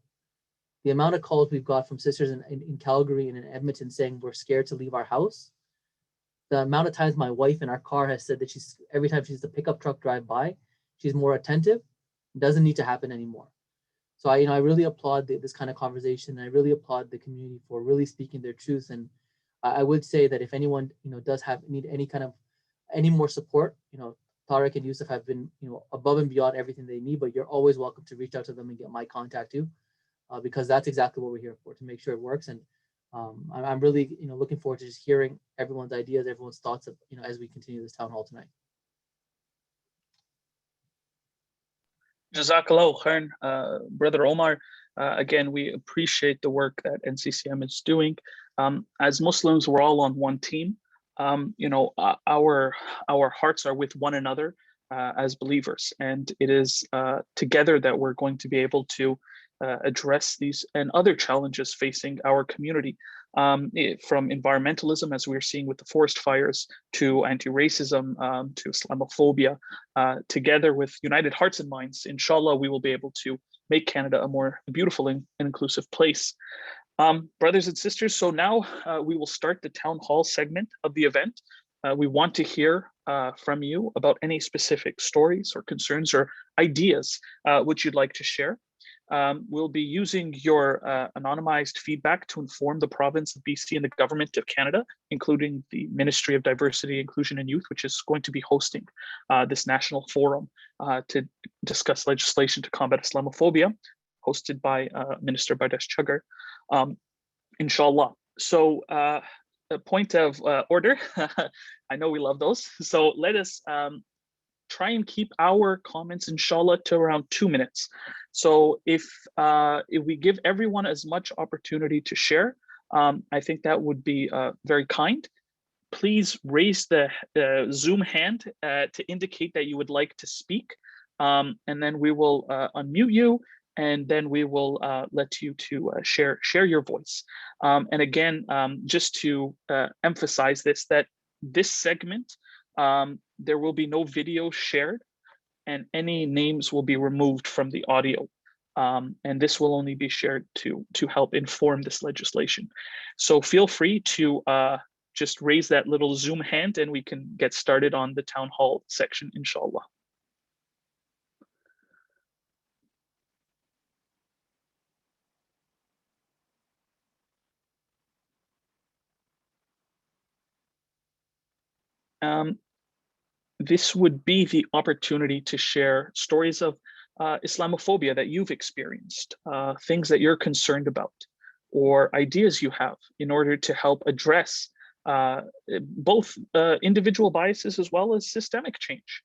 The amount of calls we've got from sisters in Calgary and in Edmonton saying we're scared to leave our house, the amount of times my wife in our car has said that every time she sees the pickup truck drive by, she's more attentive. It doesn't need to happen anymore. So I really applaud this kind of conversation, and I really applaud the community for really speaking their truth. And I would say that if anyone does need any more support, Tariq and Yusuf have been above and beyond everything they need, but you're always welcome to reach out to them and get my contact too, because that's exactly what we're here for, to make sure it works. And I'm really, looking forward to just hearing everyone's ideas, everyone's thoughts, as we continue this town hall tonight. Jazakallah khairan, Brother Omar. Again, we appreciate the work that NCCM is doing. As Muslims, we're all on one team. Our hearts are with one another as believers, and it is together that we're going to be able to address these and other challenges facing our community, from environmentalism, as we're seeing with the forest fires, to anti-racism, to Islamophobia. Together with united hearts and minds, inshallah, we will be able to make Canada a more beautiful and inclusive place. Brothers and sisters, so now we will start the town hall segment of the event. We want to hear from you about any specific stories or concerns or ideas which you'd like to share. We'll be using your anonymized feedback to inform the province of BC and the government of Canada, including the Ministry of Diversity, Inclusion and Youth, which is going to be hosting this national forum to discuss legislation to combat Islamophobia, hosted by Minister Bardesh Chuggar, inshallah. So a point of order, I know we love those. So let us try and keep our comments, inshallah, to around 2 minutes. So if we give everyone as much opportunity to share, I think that would be very kind. Please raise the Zoom hand to indicate that you would like to speak, and then we will unmute you, and then we will let you to share your voice. And again, just to emphasize this, that this segment, there will be no video shared, and any names will be removed from the audio. And this will only be shared to help inform this legislation. So feel free to just raise that little Zoom hand and we can get started on the town hall section, inshallah. This would be the opportunity to share stories of Islamophobia that you've experienced, things that you're concerned about, or ideas you have in order to help address both individual biases as well as systemic change.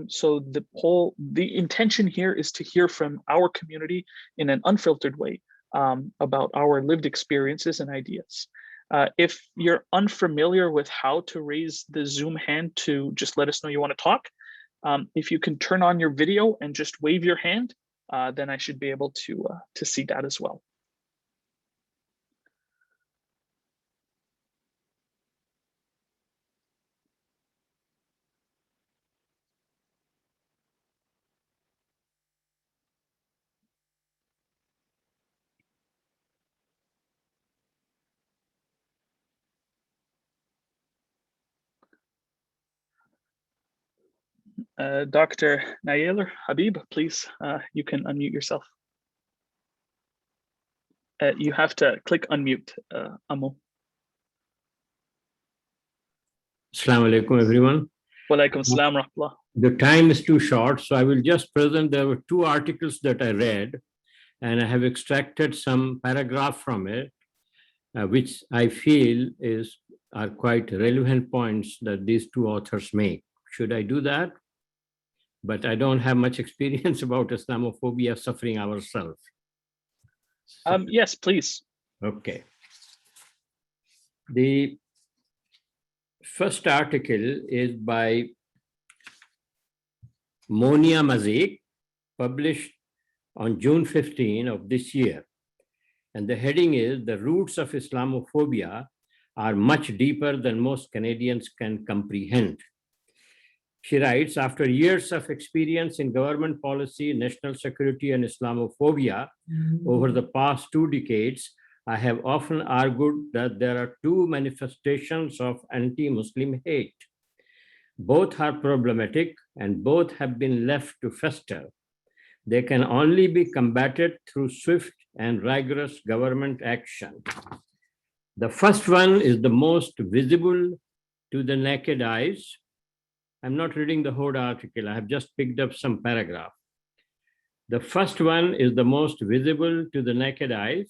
So the intention here is to hear from our community in an unfiltered way about our lived experiences and ideas. If you're unfamiliar with how to raise the Zoom hand to just let us know you want to talk, if you can turn on your video and just wave your hand, then I should be able to see that as well. Dr. Nayeler Habib, please, you can unmute yourself. You have to click unmute, Amo. Assalamu alaikum, everyone. Wa alaikum assalam rahmatullah. The time is too short, so I will just present. There were 2 articles that I read, and I have extracted some paragraph from it, which I feel are quite relevant points that these 2 authors make. Should I do that? But I don't have much experience about Islamophobia suffering ourselves. Yes, please. Okay. The first article is by Monia Mazik, published on June 15 of this year. And the heading is, "The roots of Islamophobia are much deeper than most Canadians can comprehend." She writes, "After years of experience in government policy, national security, and Islamophobia over the past 2 decades, I have often argued that there are 2 manifestations of anti-Muslim hate. Both are problematic and both have been left to fester. They can only be combated through swift and rigorous government action. The first one is the most visible to the naked eyes." I'm not reading the whole article. I have just picked up some paragraph. The first one is the most visible to the naked eyes.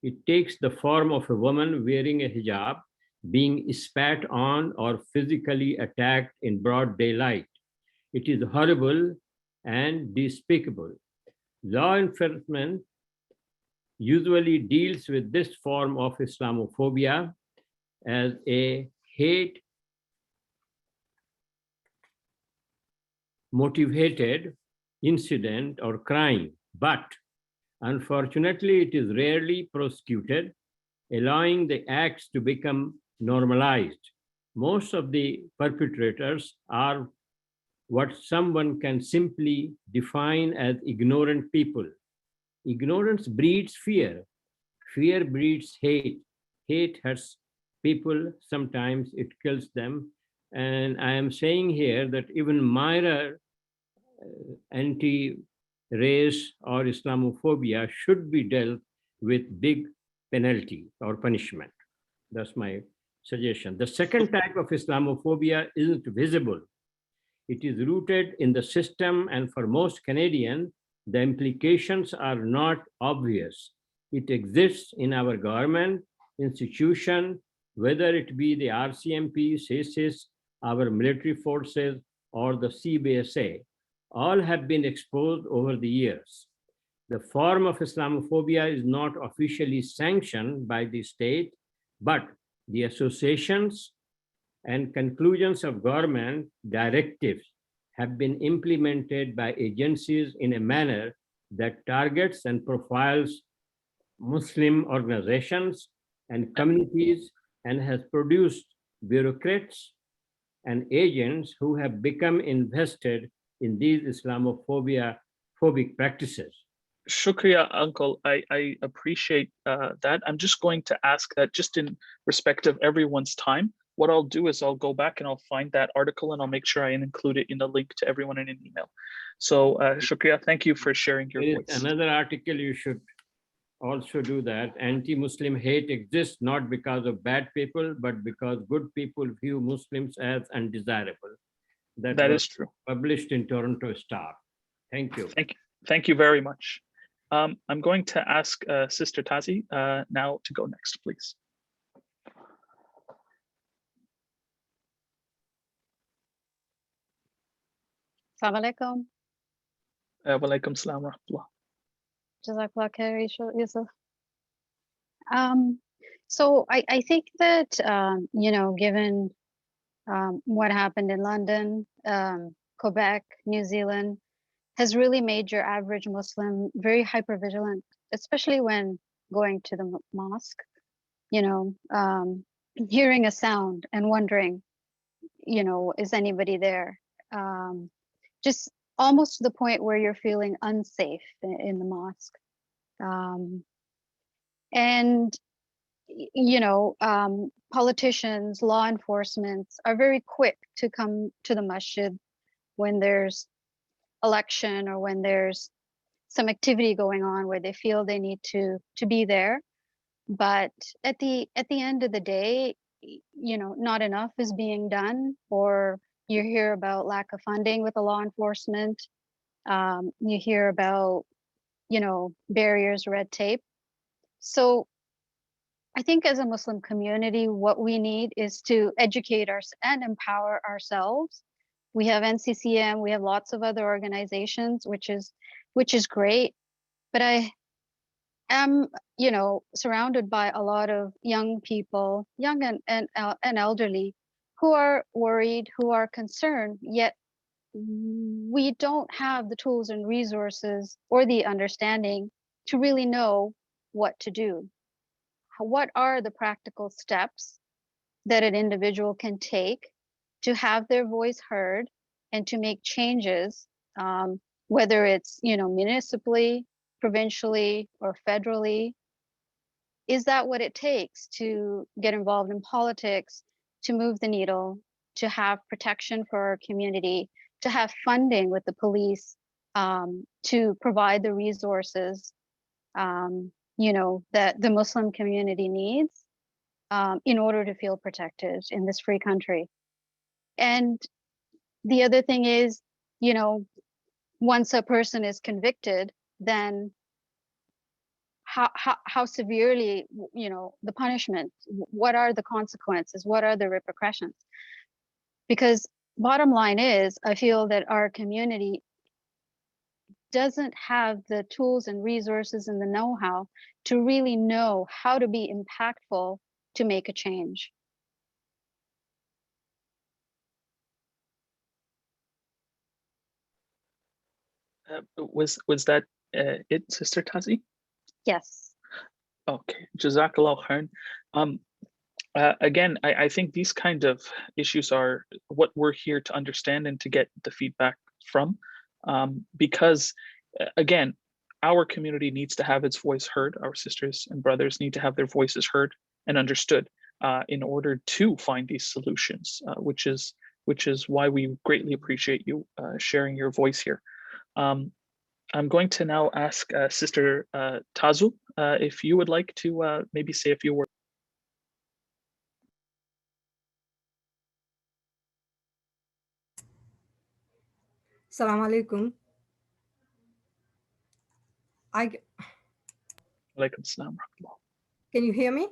It takes the form of a woman wearing a hijab, being spat on or physically attacked in broad daylight. It is horrible and despicable. Law enforcement usually deals with this form of Islamophobia as a hate motivated incident or crime, but unfortunately it is rarely prosecuted, allowing the acts to become normalized. Most of the perpetrators are what someone can simply define as ignorant people. Ignorance breeds fear. Fear breeds hate. Hate hurts people. Sometimes it kills them. And I am saying here that even minor anti-race or Islamophobia should be dealt with big penalty or punishment. That's my suggestion. The second type of Islamophobia isn't visible. It is rooted in the system, and for most Canadians, the implications are not obvious. It exists in our government, institution, whether it be the RCMP, CSIS, our military forces, or the CBSA. All have been exposed over the years. The form of Islamophobia is not officially sanctioned by the state, but the associations and conclusions of government directives have been implemented by agencies in a manner that targets and profiles Muslim organizations and communities, and has produced bureaucrats and agents who have become invested in these Islamophobic practices. Shukriya, Uncle. I appreciate that. I'm just going to ask that just in respect of everyone's time, what I'll do is I'll go back and I'll find that article and I'll make sure I include it in a link to everyone in an email. So Shukriya, thank you for sharing your There voice. is another article you should also do that. Anti-Muslim hate exists not because of bad people, but because good people view Muslims as undesirable. That is true. Published in Toronto Star. Thank you. Thank you very much. I'm going to ask Sister Tazi now to go next, please. Assalamu alaikum. Walaikum salam wa rahmatullah. Jazakallah khair, Yusuf. So I think that, you know, given what happened in London, Quebec, New Zealand, has really made your average Muslim very hypervigilant, especially when going to the mosque, you know, hearing a sound and wondering, you know, is anybody there? Just almost to the point where you're feeling unsafe in the mosque. And, you know, politicians, law enforcement are very quick to come to the masjid when there's election or when there's some activity going on where they feel they need to be there. But at the end of the day, you know, not enough is being done, or you hear about lack of funding with the law enforcement. You hear about, you know, barriers, red tape. So I think as a Muslim community, what we need is to educate and empower ourselves. We have NCCM, we have lots of other organizations, which is great. But I am, you know, surrounded by a lot of young people, young and elderly, who are worried, who are concerned, yet we don't have the tools and resources or the understanding to really know what to do. What are the practical steps that an individual can take to have their voice heard and to make changes, whether it's, you know, municipally, provincially, or federally? Is that what it takes to get involved in politics, to move the needle, to have protection for our community, to have funding with the police, to provide the resources, you know, that the Muslim community needs in order to feel protected in this free country? And the other thing is, you know, once a person is convicted, then how severely, the punishment, what are the consequences, what are the repercussions? Because bottom line is, I feel that our community doesn't have the tools and resources and the know-how to really know how to be impactful to make a change. Was that it, Sister Tazi? Yes. Okay, Jazakallah khairan. Again, I think these kind of issues are what we're here to understand and to get the feedback from, because again, our community needs to have its voice heard. Our sisters and brothers need to have their voices heard and understood in order to find these solutions, which is why we greatly appreciate you sharing your voice here. I'm going to now ask Sister Tazu if you would like to maybe say a few words. Assalamu alaikum. Alaikum salam. Can you hear me?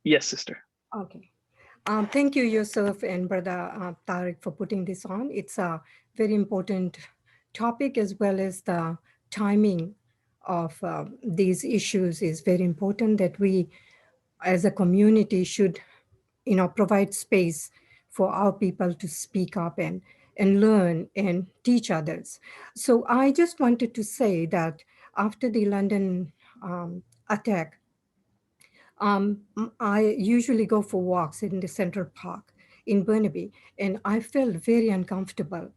Yes, sister. Okay. Thank you, Yusuf and Brother Tariq, for putting this on. It's a very important topic, as well as the timing of these issues is very important, that we as a community should, provide space for our people to speak up and learn and teach others. So I just wanted to say that after the London attack, I usually go for walks in the Central Park in Burnaby, and I felt very uncomfortable,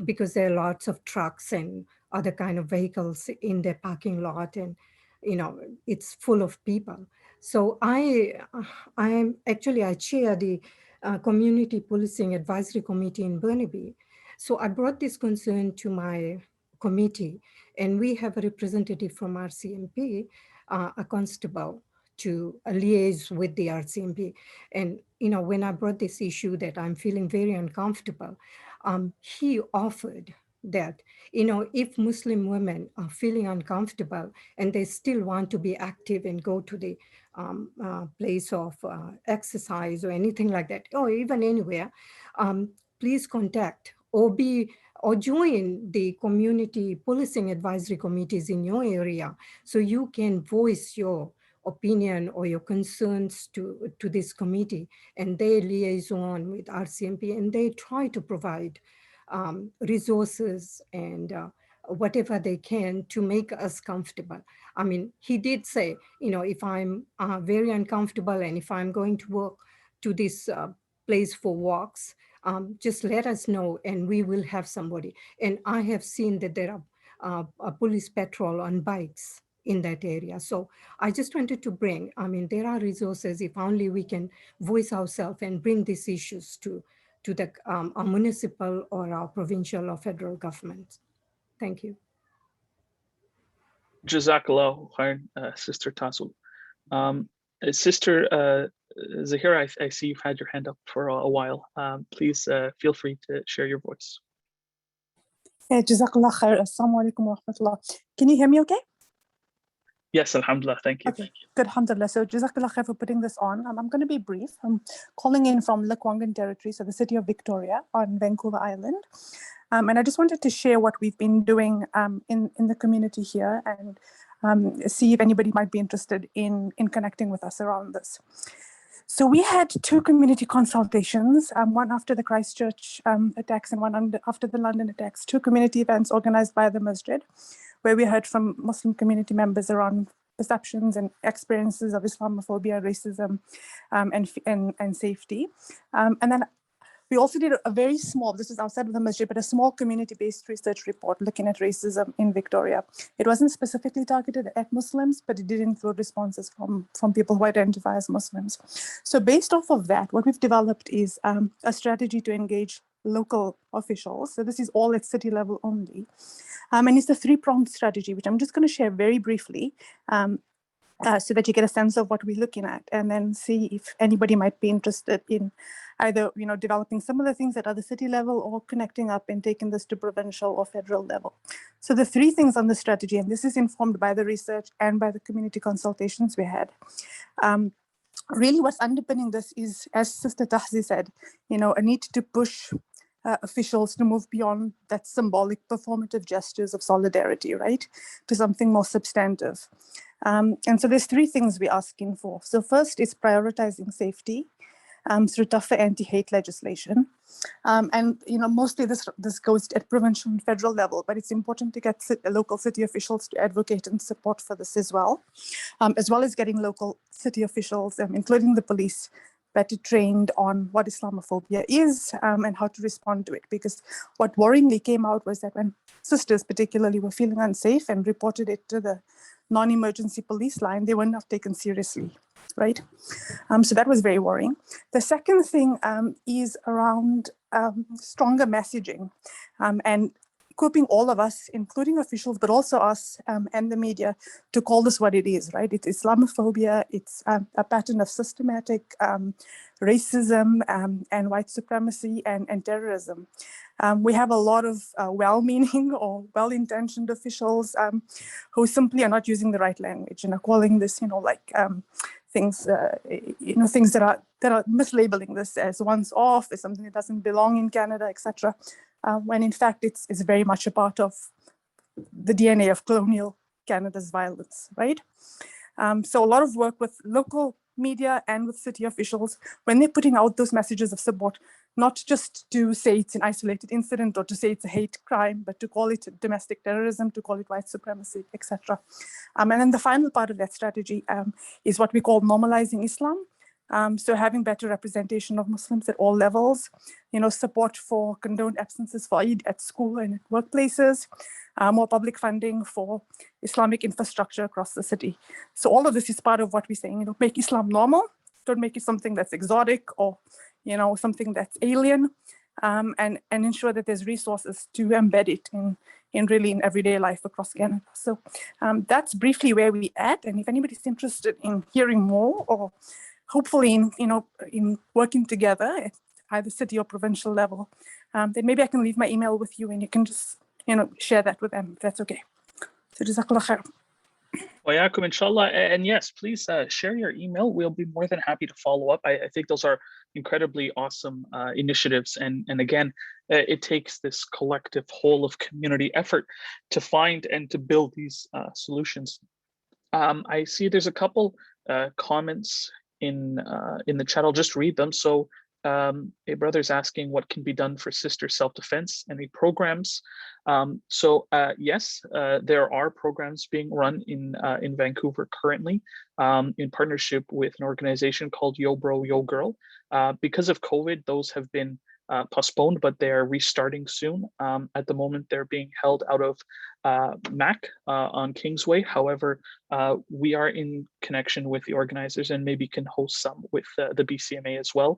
because there are lots of trucks and other kind of vehicles in the parking lot, and it's full of people. So I chair the Community Policing Advisory Committee in Burnaby. So I brought this concern to my committee, and we have a representative from RCMP, a constable, to liaise with the RCMP. And when I brought this issue that I'm feeling very uncomfortable, he offered that, if Muslim women are feeling uncomfortable and they still want to be active and go to the place of exercise or anything like that, or even anywhere, please contact or join the community policing advisory committees in your area, so you can voice your opinion or your concerns to this committee, and they liaison with RCMP, and they try to provide resources and whatever they can to make us comfortable. I mean, he did say, if I'm very uncomfortable and if I'm going to work to this place for walks, just let us know and we will have somebody. And I have seen that there are a police patrol on bikes in that area. So I just wanted to bring, there are resources if only we can voice ourselves and bring these issues to the our municipal or our provincial or federal government. Thank you. Jazakallah khairan, Sister Tazu. Sister Zahira, I see you've had your hand up for a while. Please feel free to share your voice. Jazakallah khair. Assalamu alaikum wa rahmatullah. Can you hear me okay? Yes, alhamdulillah, thank you. Okay, good, alhamdulillah. So Jazakallah khair for putting this on. I'm going to be brief. I'm calling in from Lekwungen territory, so the city of Victoria on Vancouver Island. And I just wanted to share what we've been doing in the community here, and see if anybody might be interested in connecting with us around this. So we had 2 community consultations, one after the Christchurch attacks and one after the London attacks, 2 community events organized by the masjid, where we heard from Muslim community members around perceptions and experiences of Islamophobia, racism, and safety. And then we also did a very small, this is outside of the masjid, but a small community-based research report looking at racism in Victoria. It wasn't specifically targeted at Muslims, but it did include responses from people who identify as Muslims. So based off of that, what we've developed is a strategy to engage local officials. So this is all at city level only. And it's a 3-pronged strategy, which I'm just going to share very briefly. so that you get a sense of what we're looking at, and then see if anybody might be interested in either, developing similar things at other city level or connecting up and taking this to provincial or federal level. So the three things on the strategy, and this is informed by the research and by the community consultations we had. Really what's underpinning this is, as Sister Tahzi said, a need to push officials to move beyond that symbolic performative gestures of solidarity, right, to something more substantive. And so there's three things we're asking for. So first is prioritizing safety through tougher anti-hate legislation. And mostly this goes at provincial and federal level, but it's important to get local city officials to advocate and support for this as well as getting local city officials, including the police, better trained on what Islamophobia is and how to respond to it. Because what worryingly came out was that when sisters particularly were feeling unsafe and reported it to the non-emergency police line, they were not taken seriously, right? So that was very worrying. The second thing is around stronger messaging and equipping all of us, including officials, but also us and the media, to call this what it is, right? It's Islamophobia, it's a pattern of systematic racism and white supremacy and terrorism. We have a lot of well-meaning or well-intentioned officials who simply are not using the right language and are calling this, things, things that are mislabeling this as once off, as something that doesn't belong in Canada, etc. When in fact it's very much a part of the DNA of colonial Canada's violence, right? So a lot of work with local media and with city officials when they're putting out those messages of support, not just to say it's an isolated incident or to say it's a hate crime, but to call it domestic terrorism, to call it white supremacy, etc. And then the final part of that strategy is what we call normalizing Islam. So having better representation of Muslims at all levels, support for condoned absences for Eid at school and at workplaces, more public funding for Islamic infrastructure across the city. So all of this is part of what we're saying, make Islam normal, don't make it something that's exotic or, something that's alien, and ensure that there's resources to embed it in everyday life across Canada. So that's briefly where we're at. And if anybody's interested in hearing more or hopefully in working together at either city or provincial level, then maybe I can leave my email with you and you can just, share that with them, if that's okay. So Jazakallah khair. Wayakum, inshallah. And yes, please share your email. We'll be more than happy to follow up. I think those are incredibly awesome initiatives. And again, it takes this collective whole of community effort to find and to build these solutions. I see there's a couple comments in the chat. I'll just read them. So a brother's asking what can be done for sister self-defense, any programs. Yes, there are programs being run in Vancouver currently in partnership with an organization called Yo Bro, Yo Girl. Because of COVID, those have been postponed, but they are restarting soon. At the moment, they're being held out of MAC on Kingsway. However, we are in connection with the organizers and maybe can host some with the BCMA as well.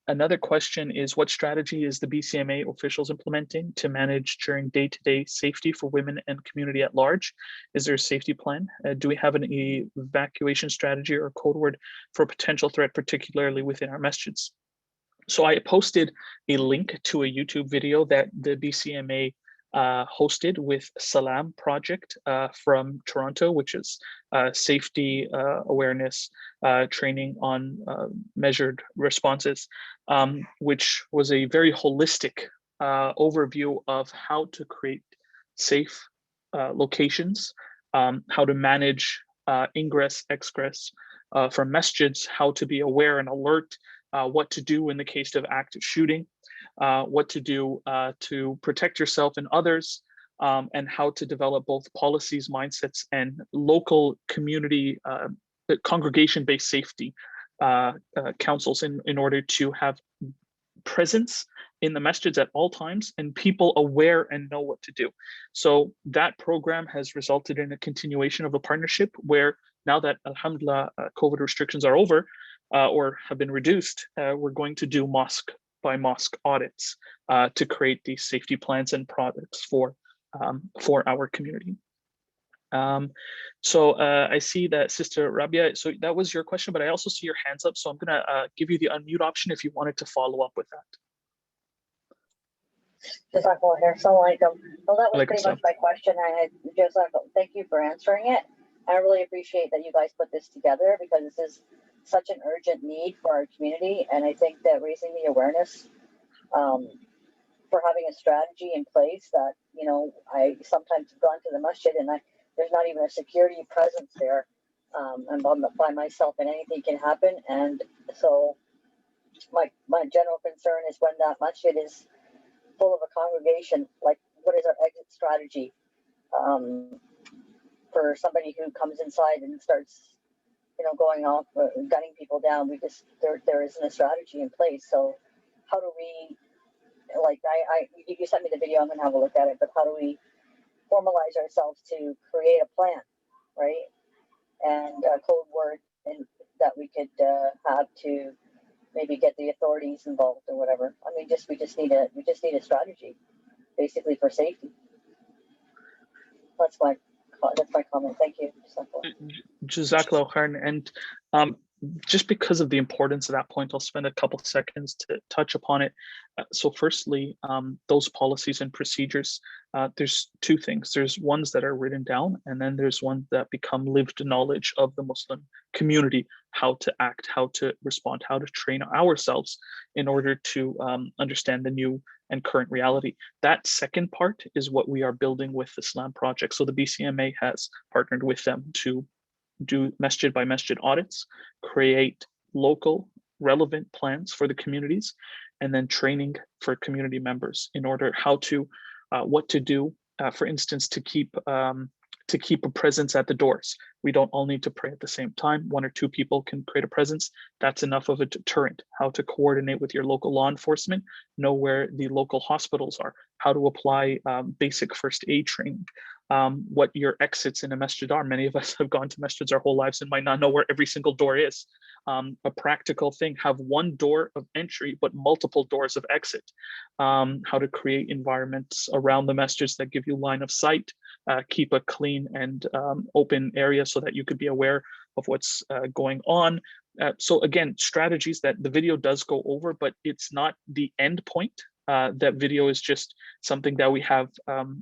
Another question is, what strategy is the BCMA officials implementing to manage during day-to-day safety for women and community at large? Is there a safety plan? Do we have an evacuation strategy or code word for a potential threat, particularly within our masjids? So I posted a link to a YouTube video that the BCMA hosted with Salam Project from Toronto, which is safety awareness training on measured responses, which was a very holistic overview of how to create safe locations, how to manage ingress, egress from masjids, how to be aware and alert, what to do in the case of active shooting, what to do to protect yourself and others, and how to develop both policies, mindsets, and local community congregation-based safety councils in order to have presence in the masjids at all times and people aware and know what to do. So that program has resulted in a continuation of a partnership where now that alhamdulillah COVID restrictions are over or have been reduced, we're going to do mosque by mosque audits to create these safety plans and products for our community. So I see that Sister Rabia, so that was your question, but I also see your hands up. So I'm gonna give you the unmute option if you wanted to follow up with that. Jazakallah khair. Assalamu alaikum. Well, that was Alaikum pretty salam. much my question. Thank you for answering it. I really appreciate that you guys put this together because this is such an urgent need for our community. And I think that raising the awareness for having a strategy in place that, you know, I sometimes have gone to the masjid and there's not even a security presence there. I'm by myself and anything can happen. And so my general concern is when that masjid is full of a congregation, like what is our exit strategy for somebody who comes inside and starts, you know, going off, gunning people down? There isn't a strategy in place. So how do we, like, you sent me the video, I'm gonna have a look at it, but how do we formalize ourselves to create a plan, right? And a code word that we could have to maybe get the authorities involved or whatever. I mean, we just need a strategy, basically, for safety. That's my comment. Thank you. Jazakallah khairan. And just because of the importance of that point, I'll spend a couple seconds to touch upon it. So firstly, those policies and procedures, there's two things. There's ones that are written down, and then there's ones that become lived knowledge of the Muslim community, how to act, how to respond, how to train ourselves in order to understand the new and current reality. That second part is what we are building with the Islam Project. So the BCMA has partnered with them to do masjid by masjid audits, create local relevant plans for the communities, and then training for community members in order how to, what to do, for instance, to keep a presence at the doors. We don't all need to pray at the same time. One or two people can create a presence. That's enough of a deterrent. How to coordinate with your local law enforcement, know where the local hospitals are, how to apply basic first aid training, what your exits in a masjid are. Many of us have gone to masjids our whole lives and might not know where every single door is. A practical thing, have one door of entry, but multiple doors of exit. How to create environments around the masjids that give you line of sight, keep a clean and open area so that you could be aware of what's going on. So again, strategies that the video does go over, but it's not the end point. That video is just something that we have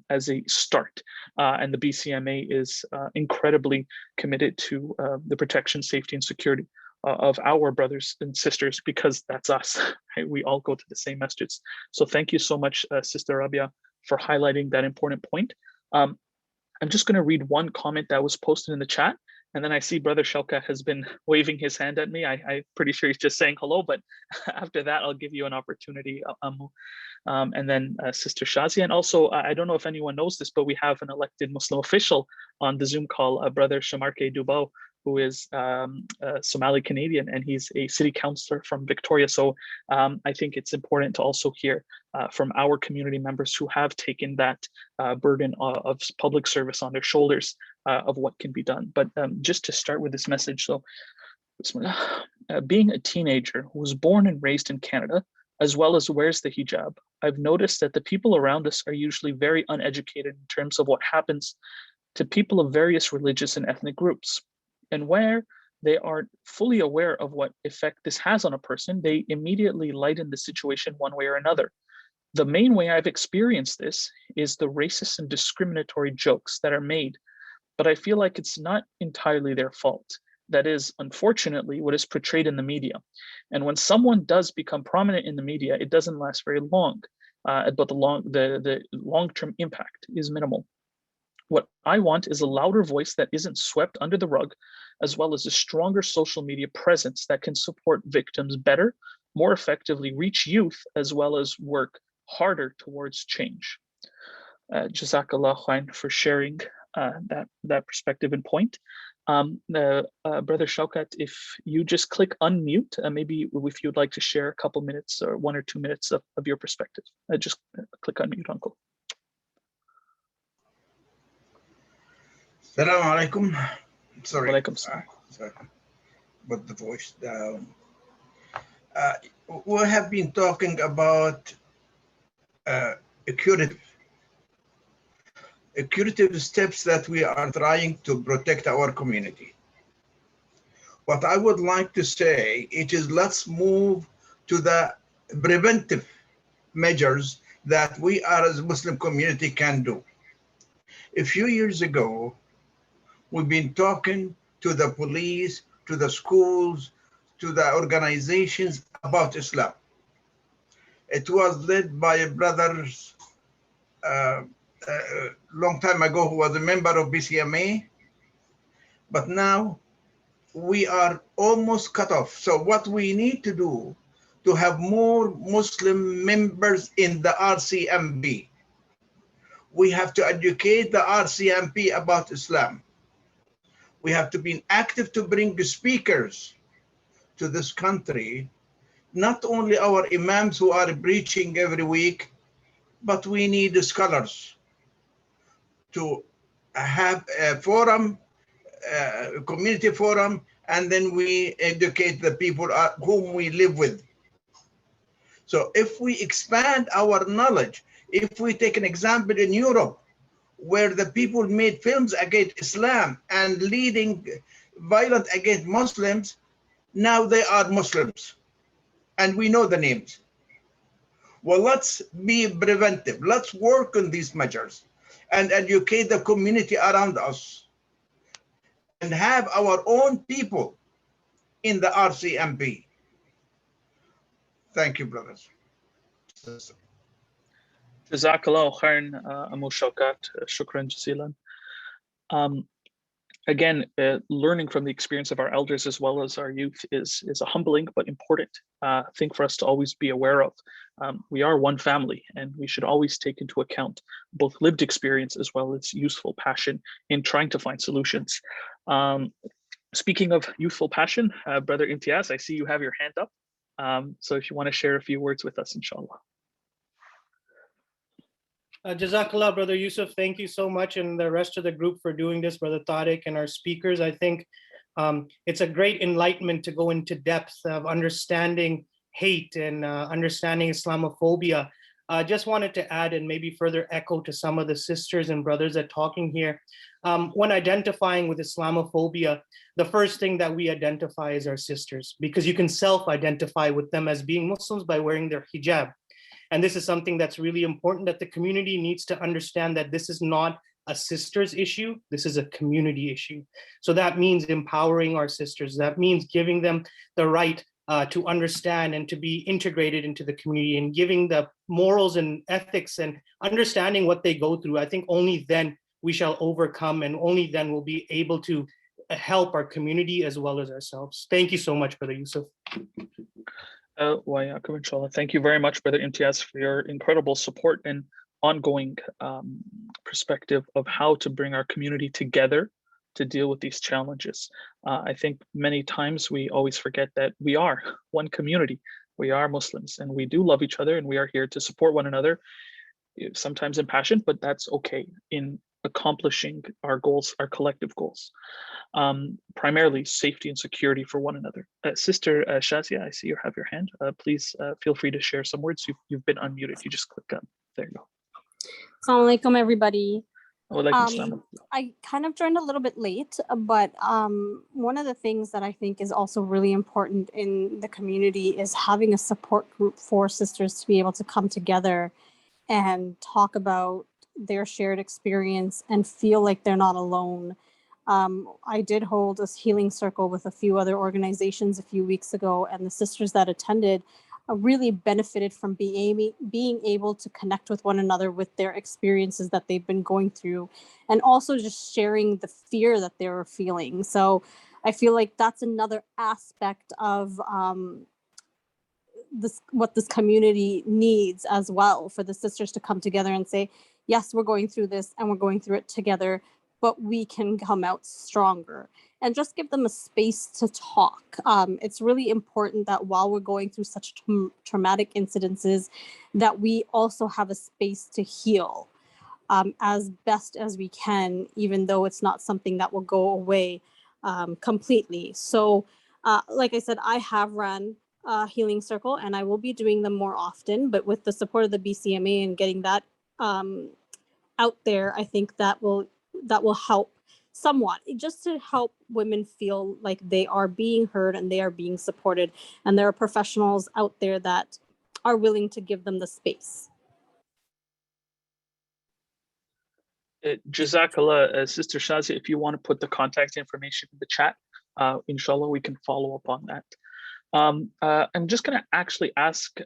as a start. And the BCMA is incredibly committed to the protection, safety, and security of our brothers and sisters, because that's us, right? We all go to the same masjids. So thank you so much, Sister Rabia, for highlighting that important point. I'm just gonna read one comment that was posted in the chat. And then I see Brother Shaukat has been waving his hand at me. I'm pretty sure he's just saying hello, but after that, I'll give you an opportunity, and then Sister Shazia. And also, I don't know if anyone knows this, but we have an elected Muslim official on the Zoom call, Brother Shamarke Dubau, who is Somali Canadian, and he's a city councillor from Victoria. So I think it's important to also hear from our community members who have taken that burden of public service on their shoulders of what can be done. But just to start with this message, so being a teenager who was born and raised in Canada, as well as wears the hijab, I've noticed that the people around us are usually very uneducated in terms of what happens to people of various religious and ethnic groups. And where they aren't fully aware of what effect this has on a person, they immediately lighten the situation one way or another. The main way I've experienced this is the racist and discriminatory jokes that are made, but I feel like it's not entirely their fault. That is, unfortunately, what is portrayed in the media. And when someone does become prominent in the media, it doesn't last very long, but the long-term impact is minimal. What I want is a louder voice that isn't swept under the rug, as well as a stronger social media presence that can support victims better, more effectively reach youth, as well as work harder towards change. Jazakallah khair for sharing that perspective and point. Brother Shaukat, if you just click unmute, maybe if you'd like to share a couple minutes or 1 or 2 minutes of your perspective, just click unmute, Uncle. Assalamu alaikum. Sorry. Walaikum salam. Sorry. Put the voice down. We have been talking about curative. curative steps that we are trying to protect our community. What I would like to say, it is let's move to the preventive measures that we as a Muslim community can do. A few years ago, we've been talking to the police, to the schools, to the organizations about Islam. It was led by a brother long time ago who was a member of BCMA, but now we are almost cut off. So what we need to do to have more Muslim members in the RCMP, we have to educate the RCMP about Islam. We have to be active to bring speakers to this country, not only our imams who are preaching every week, but we need the scholars to have a forum, a community forum, and then we educate the people whom we live with. So if we expand our knowledge, if we take an example in Europe, where the people made films against Islam and leading violence against Muslims, now they are Muslims, and we know the names. Well, let's be preventive. Let's work on these measures and educate the community around us and have our own people in the RCMP. Thank you, brothers. Jazakallah khairan, Amu Shawkat. Shukran jazilan. Again, learning from the experience of our elders as well as our youth is a humbling but important thing for us to always be aware of. We are one family, and we should always take into account both lived experience as well as useful passion in trying to find solutions. Speaking of youthful passion, Brother Imtiaz, I see you have your hand up. So if you want to share a few words with us, inshallah. Jazakallah, Brother Yusuf. Thank you so much, and the rest of the group for doing this, Brother Tariq and our speakers. I think it's a great enlightenment to go into depth of understanding hate and understanding Islamophobia. Just wanted to add and maybe further echo to some of the sisters and brothers that talking here. When identifying with Islamophobia, the first thing that we identify is our sisters, because you can self-identify with them as being Muslims by wearing their hijab. And this is something that's really important, that the community needs to understand that this is not a sisters issue, this is a community issue. So that means empowering our sisters. That means giving them the right to understand and to be integrated into the community, and giving the morals and ethics and understanding what they go through. I think only then we shall overcome, and only then we'll be able to help our community as well as ourselves. Thank you so much, Brother Yusuf. Thank you very much, Brother Imtiaz, for your incredible support and ongoing perspective of how to bring our community together to deal with these challenges. I think many times we always forget that we are one community. We are Muslims, and we do love each other, and we are here to support one another, sometimes in passion, but that's okay, in accomplishing our goals, our collective goals. Primarily safety and security for one another. Sister Shazia, I see you have your hand. Please feel free to share some words. You've been unmuted. You just click on. There you go. Assalamu alaikum, everybody. Walaikum I kind of joined a little bit late, but one of the things that I think is also really important in the community is having a support group for sisters to be able to come together and talk about their shared experience and feel like they're not alone. I did hold a healing circle with a few other organizations a few weeks ago, and the sisters that attended really benefited from being able to connect with one another with their experiences that they've been going through, and also just sharing the fear that they were feeling. So I feel like that's another aspect of what this community needs as well, for the sisters to come together and say, yes, we're going through this and we're going through it together, but we can come out stronger, and just give them a space to talk. It's really important that while we're going through such traumatic incidences, that we also have a space to heal as best as we can, even though it's not something that will go away completely. So like I said, I have run a healing circle, and I will be doing them more often, but with the support of the BCMA and getting that out there, I think that will help somewhat, just to help women feel like they are being heard and they are being supported, and there are professionals out there that are willing to give them the space. Jazakallah, Sister Shazia, if you want to put the contact information in the chat, inshallah, we can follow up on that. I'm just going to actually ask,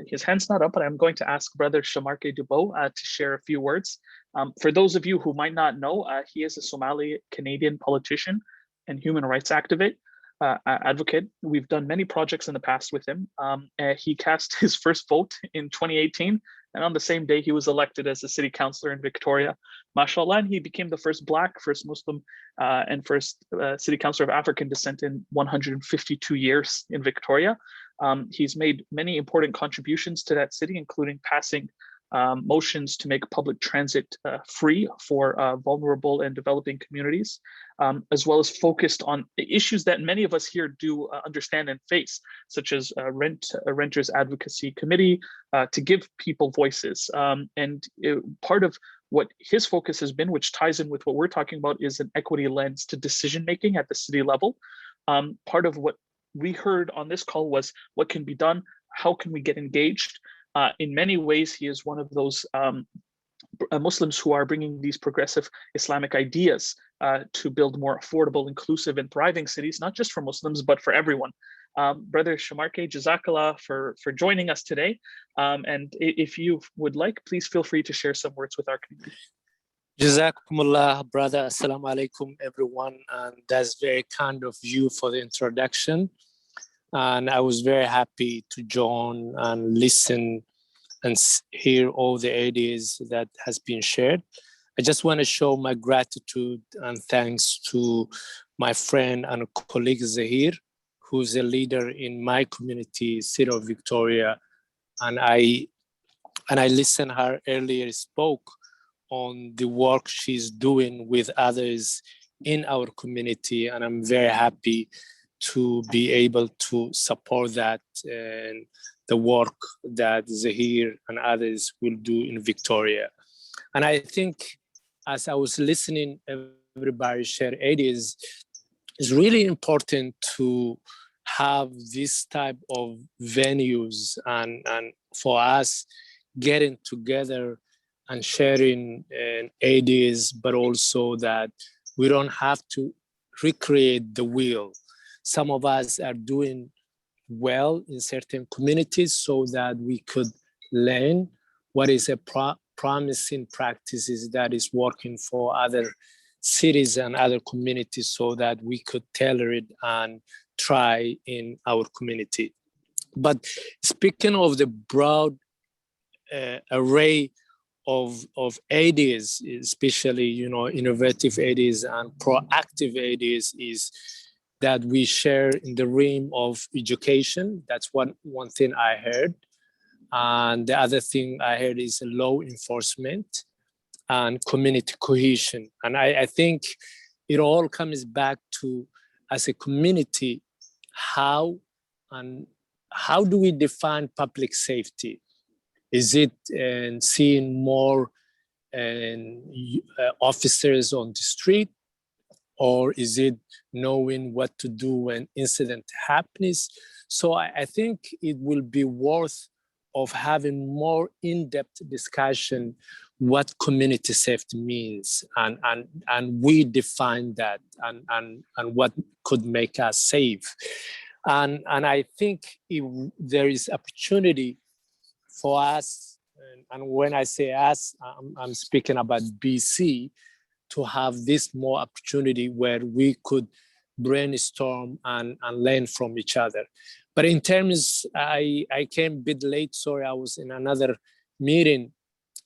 his hand's not up, but I'm going to ask Brother Shamarke Dubo to share a few words. For those of you who might not know, he is a Somali-Canadian politician and human rights advocate. We've done many projects in the past with him. He cast his first vote in 2018, and on the same day, he was elected as a city councillor in Victoria. MashaAllah, and he became the first Black, first Muslim, and first city councillor of African descent in 152 years in Victoria. He's made many important contributions to that city, including passing motions to make public transit free for vulnerable and developing communities, as well as focused on issues that many of us here do understand and face, such as Renters Advocacy Committee, to give people voices. Part of what his focus has been, which ties in with what we're talking about, is an equity lens to decision making at the city level. Part of what we heard on this call was what can be done, how can we get engaged. In many ways, he is one of those Muslims who are bringing these progressive Islamic ideas to build more affordable, inclusive, and thriving cities, not just for Muslims, but for everyone. Brother Shamarke, Jazakallah for joining us today. And if you would like, please feel free to share some words with our community. Jazakumullah, brother. Assalamu alaikum, everyone. And that's very kind of you for the introduction. And I was very happy to join and listen and hear all the ideas that has been shared. I just want to show my gratitude and thanks to my friend and colleague Zahir, who's a leader in my community, City of Victoria. And I listened her earlier spoke on the work she's doing with others in our community. And I'm very happy to be able to support that and the work that Zahir and others will do in Victoria. And I think as I was listening, everybody share ideas, it's really important to have this type of venues and for us getting together and sharing ideas, but also that we don't have to recreate the wheel. Some of us are doing well in certain communities so that we could learn what is a promising practices that is working for other cities and other communities so that we could tailor it and try in our community. But speaking of the broad array of ideas, especially, innovative ideas and proactive ideas, is that we share in the realm of education. That's one thing I heard. And the other thing I heard is law enforcement and community cohesion. And I think it all comes back to, as a community, how do we define public safety? Is it seeing more officers on the street? Or is it knowing what to do when incident happens? So I think it will be worth of having more in-depth discussion what community safety means and we define that and what could make us safe. And I think if there is opportunity for us, and when I say us, I'm speaking about BC, to have this more opportunity where we could brainstorm and learn from each other. But in terms, I came a bit late, sorry, I was in another meeting,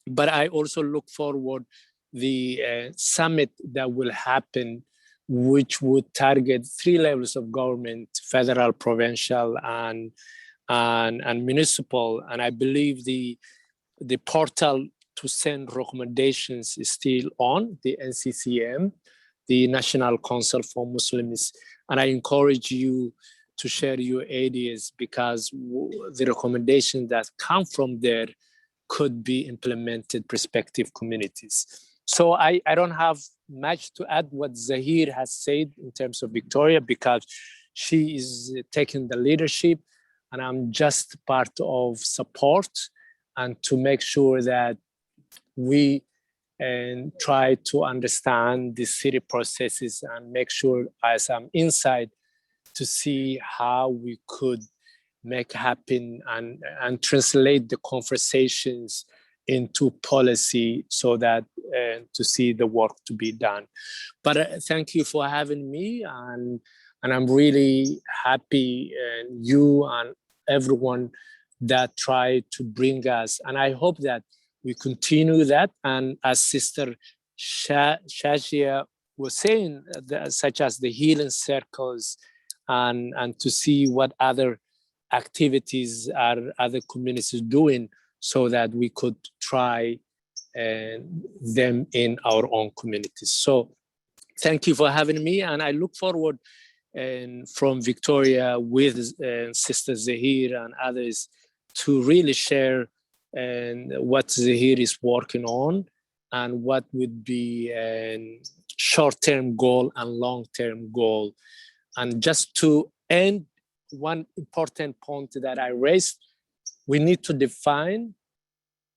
but I also look forward the summit that will happen, which would target 3 levels of government, federal, provincial, and municipal. And I believe the portal to send recommendations is still on, the NCCM, the National Council for Muslims. And I encourage you to share your ideas because the recommendations that come from there could be implemented prospective communities. So I don't have much to add what Zahir has said in terms of Victoria, because she is taking the leadership and I'm just part of support and to make sure that we try to understand the city processes and make sure as I'm inside to see how we could make happen and translate the conversations into policy so that to see the work to be done. But thank you for having me, and I'm really happy you and everyone that tried to bring us, and I hope that we continue that. And as Sister Shashia was saying, such as the healing circles, and to see what other activities are other communities doing so that we could try them in our own communities. So thank you for having me, and I look forward from Victoria with Sister Zahir and others to really share what Zahir is working on and what would be a short-term goal and long-term goal. And just to end, one important point that I raised, we need to define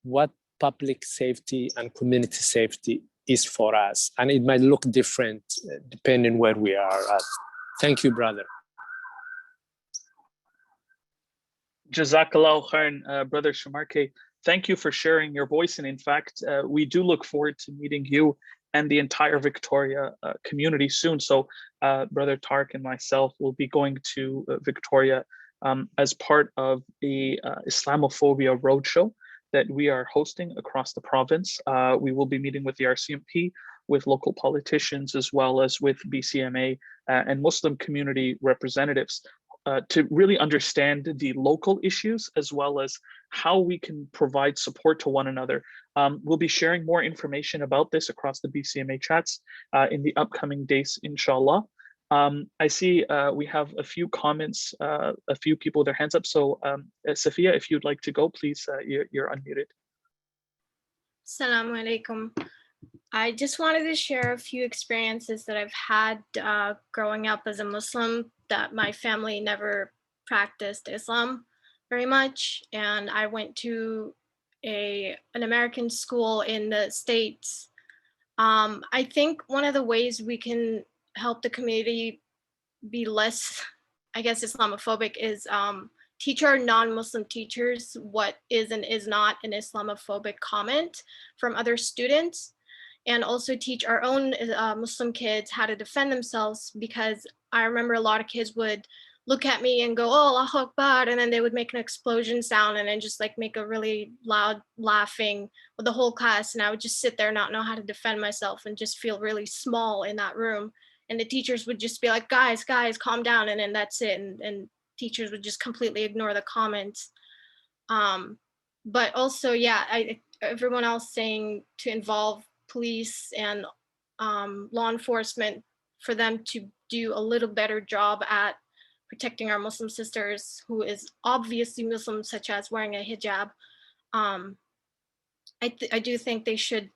what public safety and community safety is for us. And it might look different depending where we are at. Thank you, brother. Jazakallah khairan, Brother Shamarke. Thank you for sharing your voice. And in fact, we do look forward to meeting you and the entire Victoria community soon. So Brother Tark and myself will be going to Victoria as part of the Islamophobia Roadshow that we are hosting across the province. We will be meeting with the RCMP, with local politicians, as well as with BCMA and Muslim community representatives to really understand the local issues, as well as how we can provide support to one another. We'll be sharing more information about this across the BCMA chats in the upcoming days, inshallah. I see we have a few comments, a few people with their hands up. So Safiya, if you'd like to go, please, you're unmuted. Assalamu alaikum. I just wanted to share a few experiences that I've had growing up as a Muslim, that my family never practiced Islam very much. And I went to an American school in the States. I think one of the ways we can help the community be less, I guess, Islamophobic is teach our non-Muslim teachers what is and is not an Islamophobic comment from other students, and also teach our own Muslim kids how to defend themselves, because I remember a lot of kids would look at me and go, oh, Allahu Akbar, and then they would make an explosion sound and then just like make a really loud laughing with the whole class. And I would just sit there, not know how to defend myself, and just feel really small in that room. And the teachers would just be like, guys, calm down. And then that's it. And teachers would just completely ignore the comments. But also, yeah, everyone else saying to involve police and law enforcement for them to do a little better job at protecting our Muslim sisters, who is obviously Muslim, such as wearing a hijab. I do think they should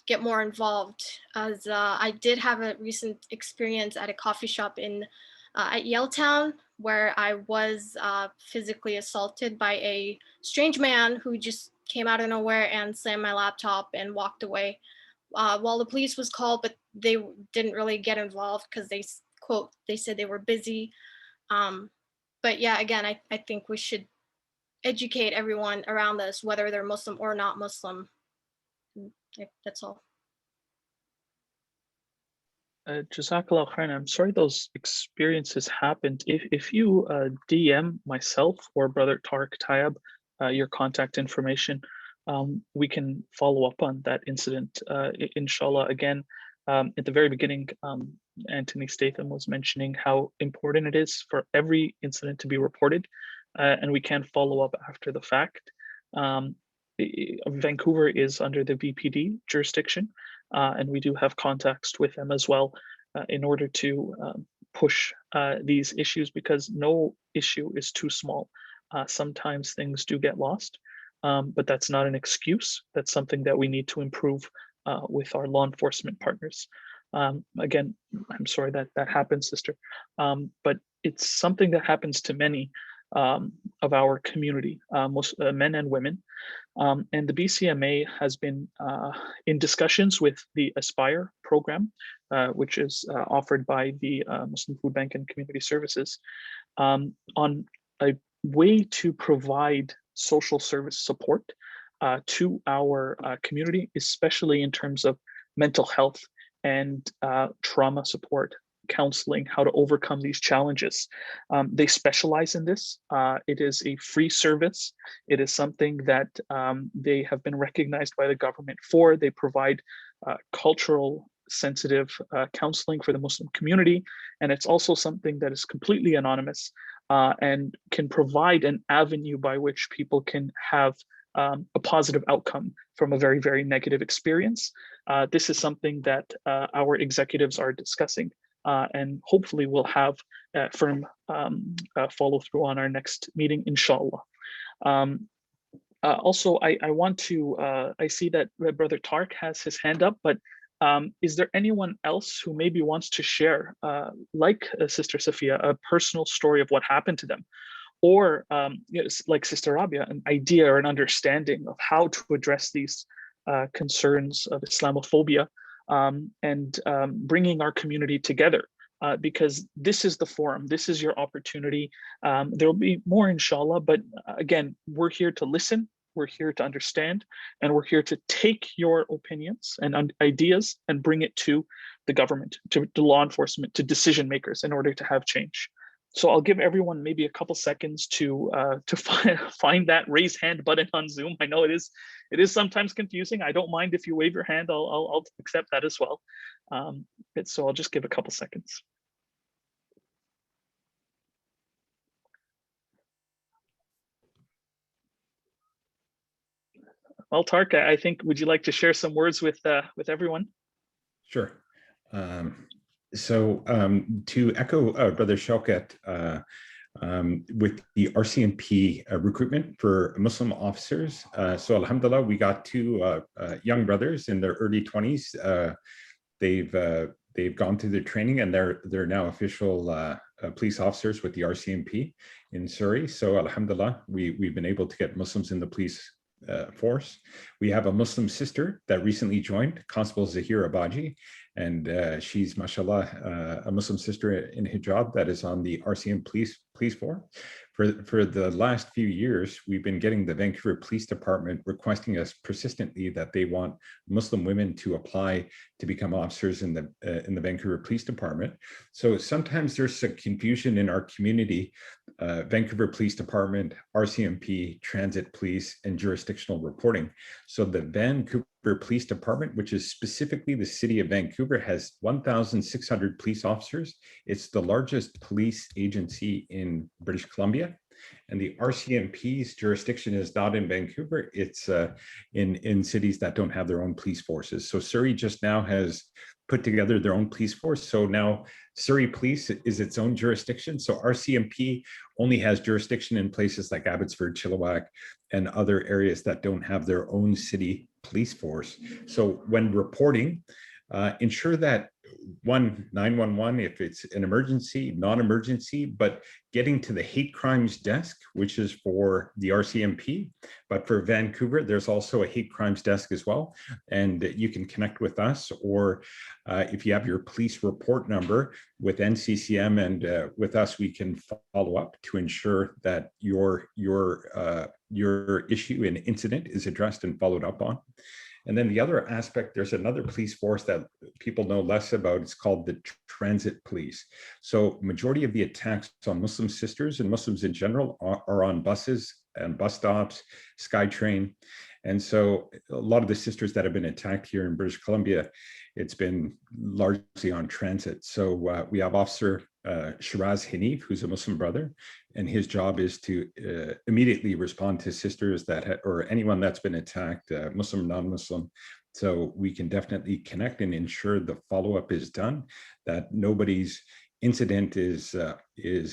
get more involved, as I did have a recent experience at a coffee shop at Yaletown, where I was physically assaulted by a strange man who just came out of nowhere and slammed my laptop and walked away. While the police was called, but they didn't really get involved because they said they were busy. But yeah, again, I think we should educate everyone around us, whether they're Muslim or not Muslim. That's all. Jazakallah khairan. I'm sorry those experiences happened. If you DM myself or Brother Tarek Tayeb your contact information, we can follow up on that incident, inshallah. Again, at the very beginning, Anthony Statham was mentioning how important it is for every incident to be reported, and we can follow up after the fact. Vancouver is under the VPD jurisdiction, and we do have contacts with them as well in order to push these issues, because no issue is too small. Sometimes things do get lost. but that's not an excuse. That's something that we need to improve with our law enforcement partners. Again, I'm sorry that that happened, sister, but it's something that happens to many of our community, most men and women. And the BCMA has been in discussions with the Aspire program, which is offered by the Muslim Food Bank and Community Services, on a way to provide social service support to our community, especially in terms of mental health and trauma support, counseling, how to overcome these challenges. They specialize in this. It is a free service. It is something that they have been recognized by the government for. They provide cultural sensitive counseling for the Muslim community. And it's also something that is completely anonymous and can provide an avenue by which people can have a positive outcome from a very, very negative experience. This is something that our executives are discussing and hopefully we'll have firm follow through on our next meeting, inshallah. Also, I want to, I see that Brother Tark has his hand up, but is there anyone else who maybe wants to share, like Sister Sophia, a personal story of what happened to them? Or yes, like Sister Rabia, an idea or an understanding of how to address these concerns of Islamophobia and bringing our community together, because this is the forum, this is your opportunity. There'll be more, inshallah, but again, we're here to listen, we're here to understand, and we're here to take your opinions and ideas and bring it to the government, to law enforcement, to decision makers in order to have change. So I'll give everyone maybe a couple seconds to find that raise hand button on Zoom. I know it is sometimes confusing. I don't mind if you wave your hand. I'll accept that as well. So I'll just give a couple seconds. Well, Tark, I think, would you like to share some words with everyone? Sure. To echo Brother Shaukat, with the RCMP recruitment for Muslim officers, so alhamdulillah, we got two young brothers in their early 20s. They've gone through their training and they're now official police officers with the RCMP in Surrey. So alhamdulillah, we've been able to get Muslims in the police force. We have a Muslim sister that recently joined, Constable Zahira Baji, and she's, mashallah, a Muslim sister in hijab that is on the RCM police force. For the last few years, we've been getting the Vancouver Police Department requesting us persistently that they want Muslim women to apply to become officers in the Vancouver Police Department. So sometimes there's some confusion in our community. Vancouver Police Department, RCMP, Transit Police, and jurisdictional reporting. So the Vancouver Police Department, which is specifically the city of Vancouver, has 1,600 police officers. It's the largest police agency in British Columbia. And the RCMP's jurisdiction is not in Vancouver, it's in cities that don't have their own police forces. So Surrey just now has put together their own police force. So now Surrey Police is its own jurisdiction. So RCMP only has jurisdiction in places like Abbotsford, Chilliwack, and other areas that don't have their own city police force. So when reporting, ensure that 911 if it's an emergency, non-emergency, but getting to the hate crimes desk, which is for the RCMP, but for Vancouver, there's also a hate crimes desk as well. And you can connect with us, or if you have your police report number with NCCM and with us, we can follow up to ensure that your issue and incident is addressed and followed up on. And then the other aspect, there's another police force that people know less about. It's called the Transit Police. So majority of the attacks on Muslim sisters and Muslims in general are on buses and bus stops, SkyTrain. And so a lot of the sisters that have been attacked here in British Columbia, it's been largely on transit. So we have Officer Shiraz Hanif, who's a Muslim brother, and his job is to immediately respond to sisters that or anyone that's been attacked, Muslim, non-Muslim. So we can definitely connect and ensure the follow-up is done, that nobody's incident is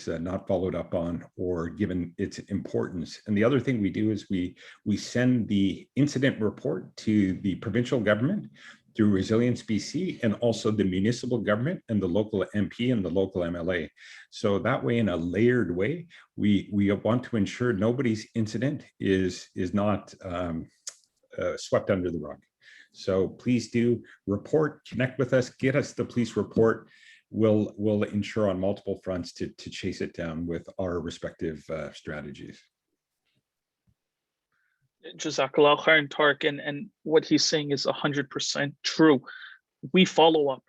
not followed up on or given its importance. And the other thing we do is we send the incident report to the provincial government through Resilience BC, and also the municipal government and the local MP and the local MLA. So that way, in a layered way, we want to ensure nobody's incident is not swept under the rug. So please do report, connect with us, get us the police report. We'll ensure on multiple fronts to chase it down with our respective strategies. Jazakallah khairan, Tarek, and what he's saying is 100% true. We follow up.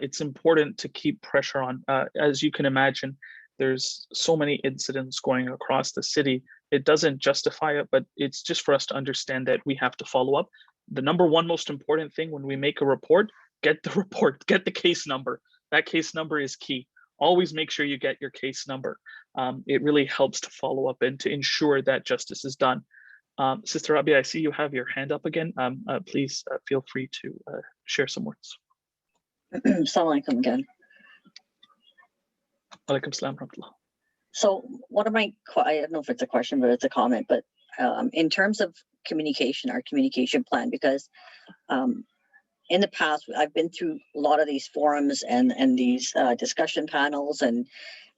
It's important to keep pressure on. As you can imagine, there's so many incidents going across the city. It doesn't justify it, but it's just for us to understand that we have to follow up. The number one most important thing when we make a report, get the report, get the case number. That case number is key. Always make sure you get your case number. It really helps to follow up and to ensure that justice is done. Sister Rabia, I see you have your hand up again. Please feel free to share some words. Assalamu alaikum again. Alaikum salam rahmatullah. So one of my, I don't know if it's a question, but it's a comment, but in terms of communication, our communication plan, because in the past, I've been through a lot of these forums and these discussion panels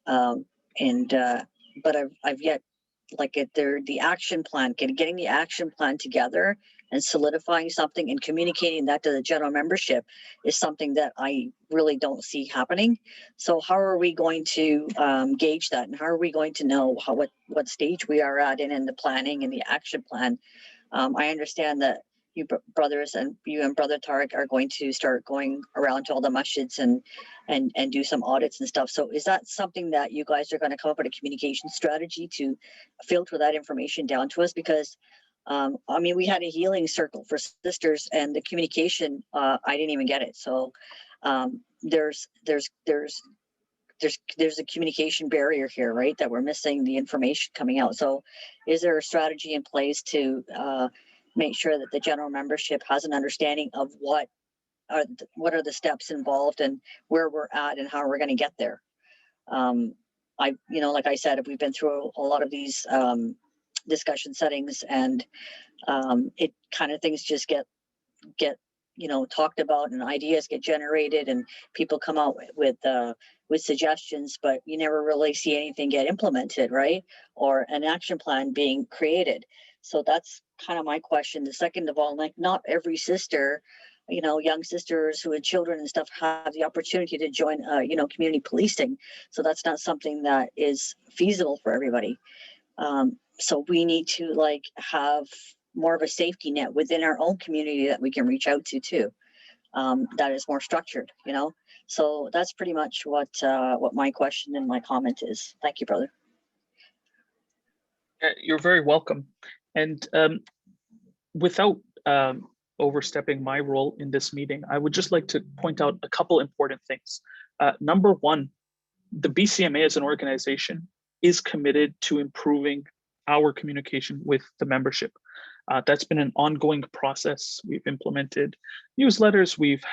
but I've yet, like the action plan, getting the action plan together and solidifying something and communicating that to the general membership is something that I really don't see happening. So how are we going to gauge that, and how are we going to know what stage we are at in the planning and the action plan? I understand that you brothers and you and Brother Tarek are going to start going around to all the masjids and do some audits and stuff. So is that something that you guys are going to come up with a communication strategy to filter that information down to us? Because I mean, we had a healing circle for sisters, and the communication, I didn't even get it. So there's a communication barrier here, right? That we're missing the information coming out. So is there a strategy in place to make sure that the general membership has an understanding of what are the steps involved and where we're at and how we're going to get there? Like I said, we've been through a lot of these discussion settings, and it kind of things just get talked about, and ideas get generated, and people come out with suggestions, but you never really see anything get implemented, right? Or an action plan being created. So that's kind of my question. The second of all, like, not every sister, young sisters who had children and stuff have the opportunity to join, community policing. So that's not something that is feasible for everybody. So we need to have more of a safety net within our own community that we can reach out to too. That is more structured, So that's pretty much what my question and my comment is. Thank you, brother. You're very welcome. And without overstepping my role in this meeting, I would just like to point out a couple important things. Number one, the BCMA as an organization is committed to improving our communication with the membership. That's been an ongoing process. We've implemented newsletters. We've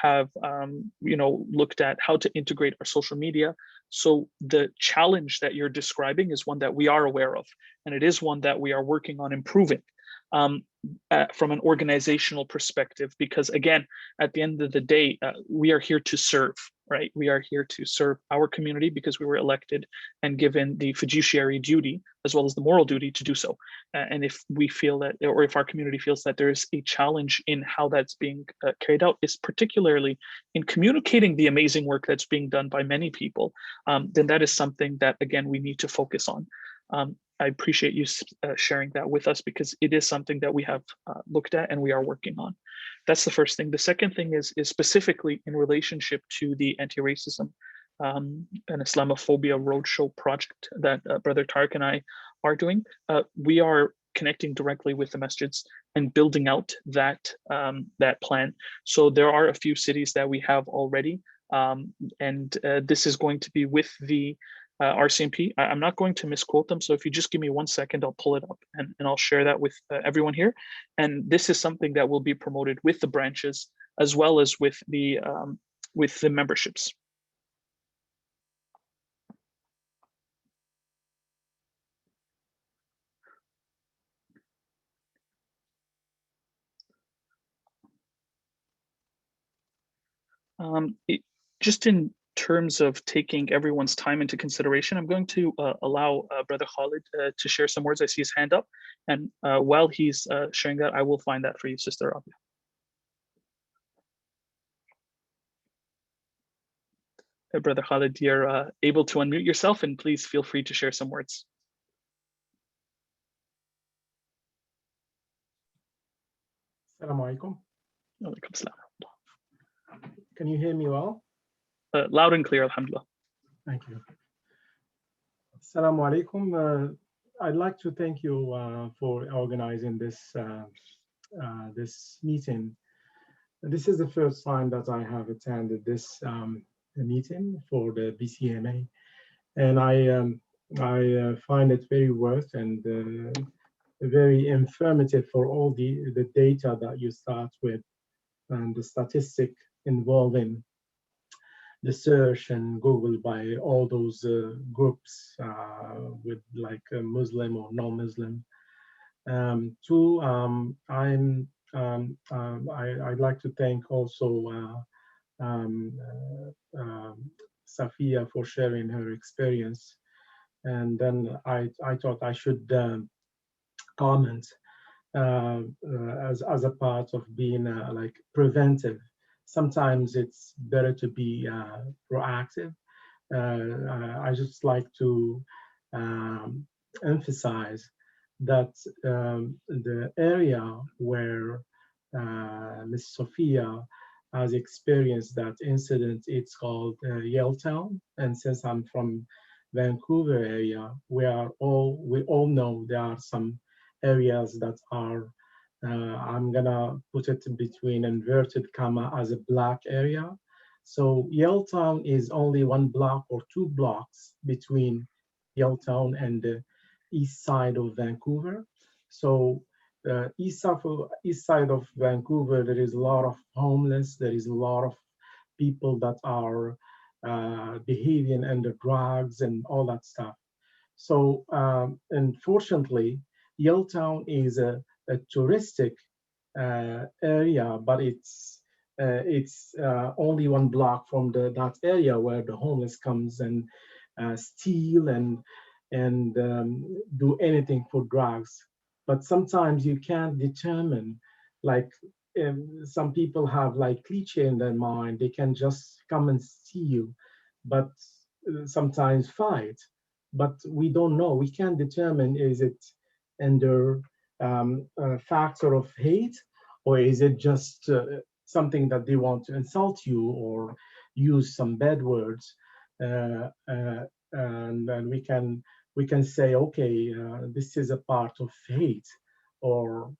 looked at how to integrate our social media. So the challenge that you're describing is one that we are aware of, and it is one that we are working on improving from an organizational perspective, because again, at the end of the day, we are here to serve, right? We are here to serve our community because we were elected and given the fiduciary duty as well as the moral duty to do so. And if we feel that, or if our community feels that there's a challenge in how that's being carried out, is particularly in communicating the amazing work that's being done by many people, then that is something that, again, we need to focus on. I appreciate you sharing that with us, because it is something that we have looked at and we are working on. That's the first thing. The second thing is specifically in relationship to the anti-racism and Islamophobia roadshow project that Brother Tarek and I are doing. We are connecting directly with the masjids and building out that plan. So there are a few cities that we have already, and this is going to be with the RCMP. I'm not going to misquote them, so if you just give me 1 second, I'll pull it up and I'll share that with everyone here. And this is something that will be promoted with the branches as well as with the memberships. Just in terms of taking everyone's time into consideration, I'm going to allow Brother Khalid to share some words. I see his hand up, and while he's sharing that, I will find that for you, Sister Rabia. Brother Khalid, you're able to unmute yourself, and please feel free to share some words. Assalamu alaikum. Walaikum salam. Can you hear me well? Loud and clear, alhamdulillah. Thank you. Assalamu alaikum. I'd like to thank you for organizing this this meeting. This is the first time that I have attended this meeting for the BCMA, and I find it very worth and very informative for all the data that you start with and the statistic involving the search and Google by all those groups with like Muslim or non-Muslim. I'd like to thank also Safia for sharing her experience. And then I thought I should comment as a part of being like preventive. Sometimes it's better to be proactive. I just like to emphasize that the area where Ms. Sophia has experienced that incident, it's called Yaletown. And since I'm from Vancouver area, we all know there are some areas that are I'm gonna put it between inverted comma as a black area. So Yaletown is only 1 block or 2 blocks between Yaletown and the east side of Vancouver. So east side of Vancouver, there is a lot of homeless. There is a lot of people that are behaving under drugs and all that stuff. So unfortunately, Yaletown is a touristic area, but it's only 1 block from that area where the homeless comes and steal and do anything for drugs. But sometimes you can't determine, like some people have like cliche in their mind, they can just come and see you, but sometimes fight. But we don't know, we can't determine, is it under a factor of hate, or is it just something that they want to insult you or use some bad words, and then we can say, okay, this is a part of hate, or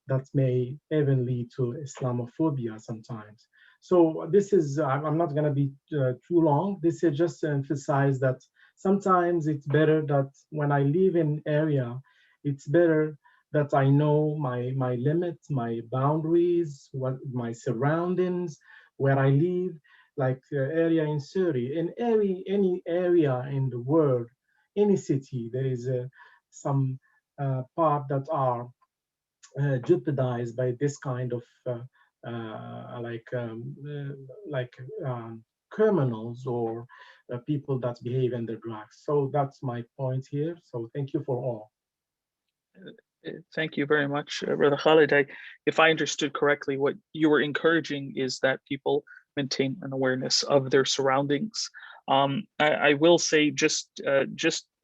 that may even lead to Islamophobia sometimes. So this is, I'm not going to be too long. This is just to emphasize that sometimes it's better that when I live in area, it's better that I know my limits, my boundaries, what my surroundings, where I live, like area in Surrey, in any area in the world, any city, there is some part that are jeopardized by this kind of criminals or people that behave under drugs. So that's my point here. So thank you for all. Thank you very much, Brother Khalid. If I understood correctly, what you were encouraging is that people maintain an awareness of their surroundings. I will say, just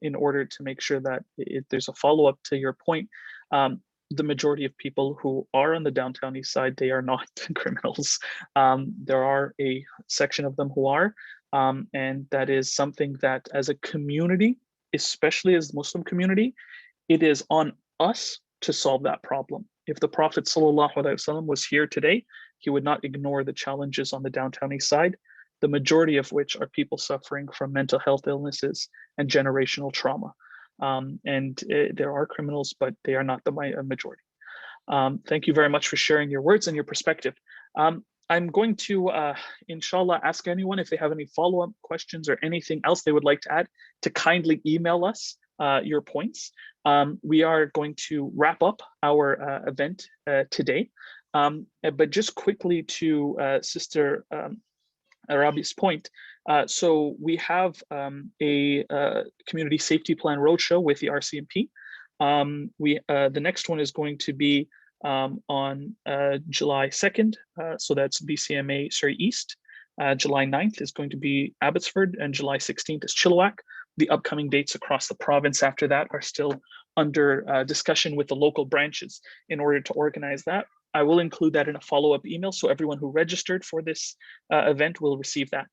in order to make sure that there's a follow-up to your point, the majority of people who are on the downtown east side, they are not criminals. There are a section of them who are, and that is something that as a community, especially as the Muslim community, it is on us to solve that problem. If the Prophet ﷺ was here today, he would not ignore the challenges on the downtown east side, the majority of which are people suffering from mental health illnesses and generational trauma. There are criminals, but they are not the majority. Thank you very much for sharing your words and your perspective. I'm going to, inshallah, ask anyone if they have any follow-up questions or anything else they would like to add to kindly email us your points. We are going to wrap up our event today. But just quickly to Sister Arabi's point. So we have a community safety plan roadshow with the RCMP. The next one is going to be on July 2nd. So that's BCMA Surrey East. July 9th is going to be Abbotsford, and July 16th is Chilliwack. The upcoming dates across the province after that are still under discussion with the local branches in order to organize that. I will include that in a follow-up email, so everyone who registered for this event will receive that.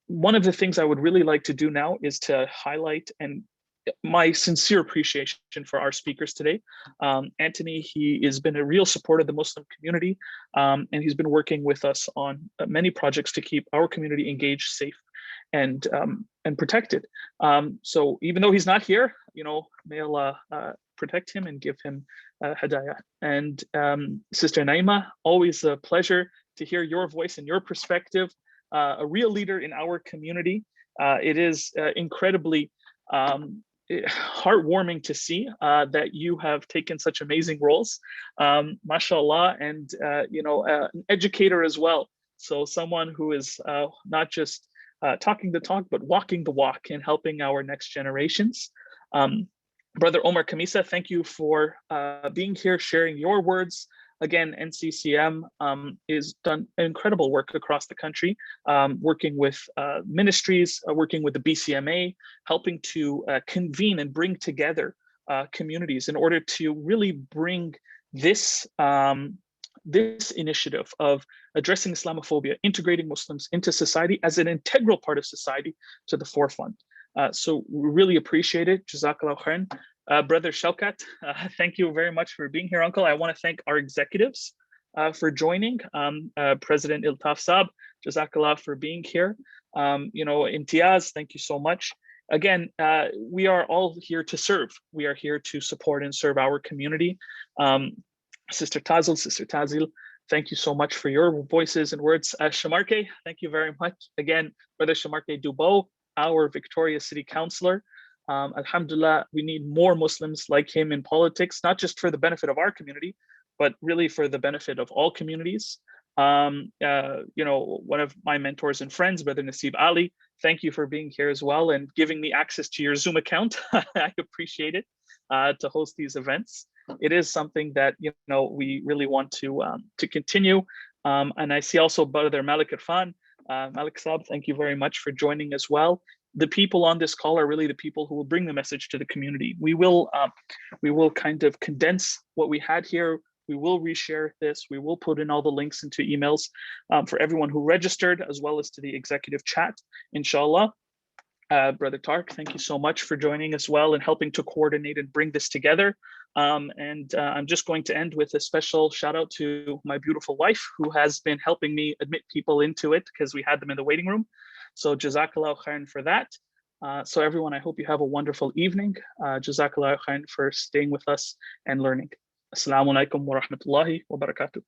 One of the things I would really like to do now is to highlight and my sincere appreciation for our speakers today. Anthony, he has been a real support of the Muslim community, and he's been working with us on many projects to keep our community engaged, safe, and protected. So even though he's not here, you know, may Allah protect him and give him hadayah. And Sister Naima, always a pleasure to hear your voice and your perspective. A real leader in our community. It is incredibly heartwarming to see that you have taken such amazing roles, mashallah, and you know, an educator as well. So someone who is not just talking the talk, but walking the walk and helping our next generations. Brother Omar Kamisa, thank you for being here, sharing your words. Again, NCCM is done incredible work across the country, working with ministries, working with the BCMA, helping to convene and bring together communities in order to really bring this, this initiative of addressing Islamophobia, integrating Muslims into society as an integral part of society to the forefront. So we really appreciate it. Jazakallah khairan. Brother Shaukat, thank you very much for being here, Uncle. I want to thank our executives for joining. President Iltaf Saab, Jazakallah for being here. You know, Imtiaz, thank you so much. Again, we are all here to serve. We are here to support and serve our community. Sister Tazil, thank you so much for your voices and words. Shamarke, thank you very much. Again, Brother Shamarke Dubo, our Victoria City Councillor. Alhamdulillah, we need more Muslims like him in politics, not just for the benefit of our community, but really for the benefit of all communities. You know, one of my mentors and friends, Brother Nasib Ali, thank you for being here as well and giving me access to your Zoom account. I appreciate it to host these events. It is something that, you know, we really want to continue. And I see also Brother Malik Irfan. Malik Saab, thank you very much for joining as well. The people on this call are really the people who will bring the message to the community. We will kind of condense what we had here. We will reshare this. We will put in all the links into emails for everyone who registered, as well as to the executive chat, inshallah. Brother Tark, thank you so much for joining as well and helping to coordinate and bring this together. I'm just going to end with a special shout out to my beautiful wife, who has been helping me admit people into it because we had them in the waiting room. So Jazakallah khairan for that. So everyone, I hope you have a wonderful evening. Jazakallah khairan for staying with us and learning. Assalamu alaikum wa rahmatullahi wa barakatuh.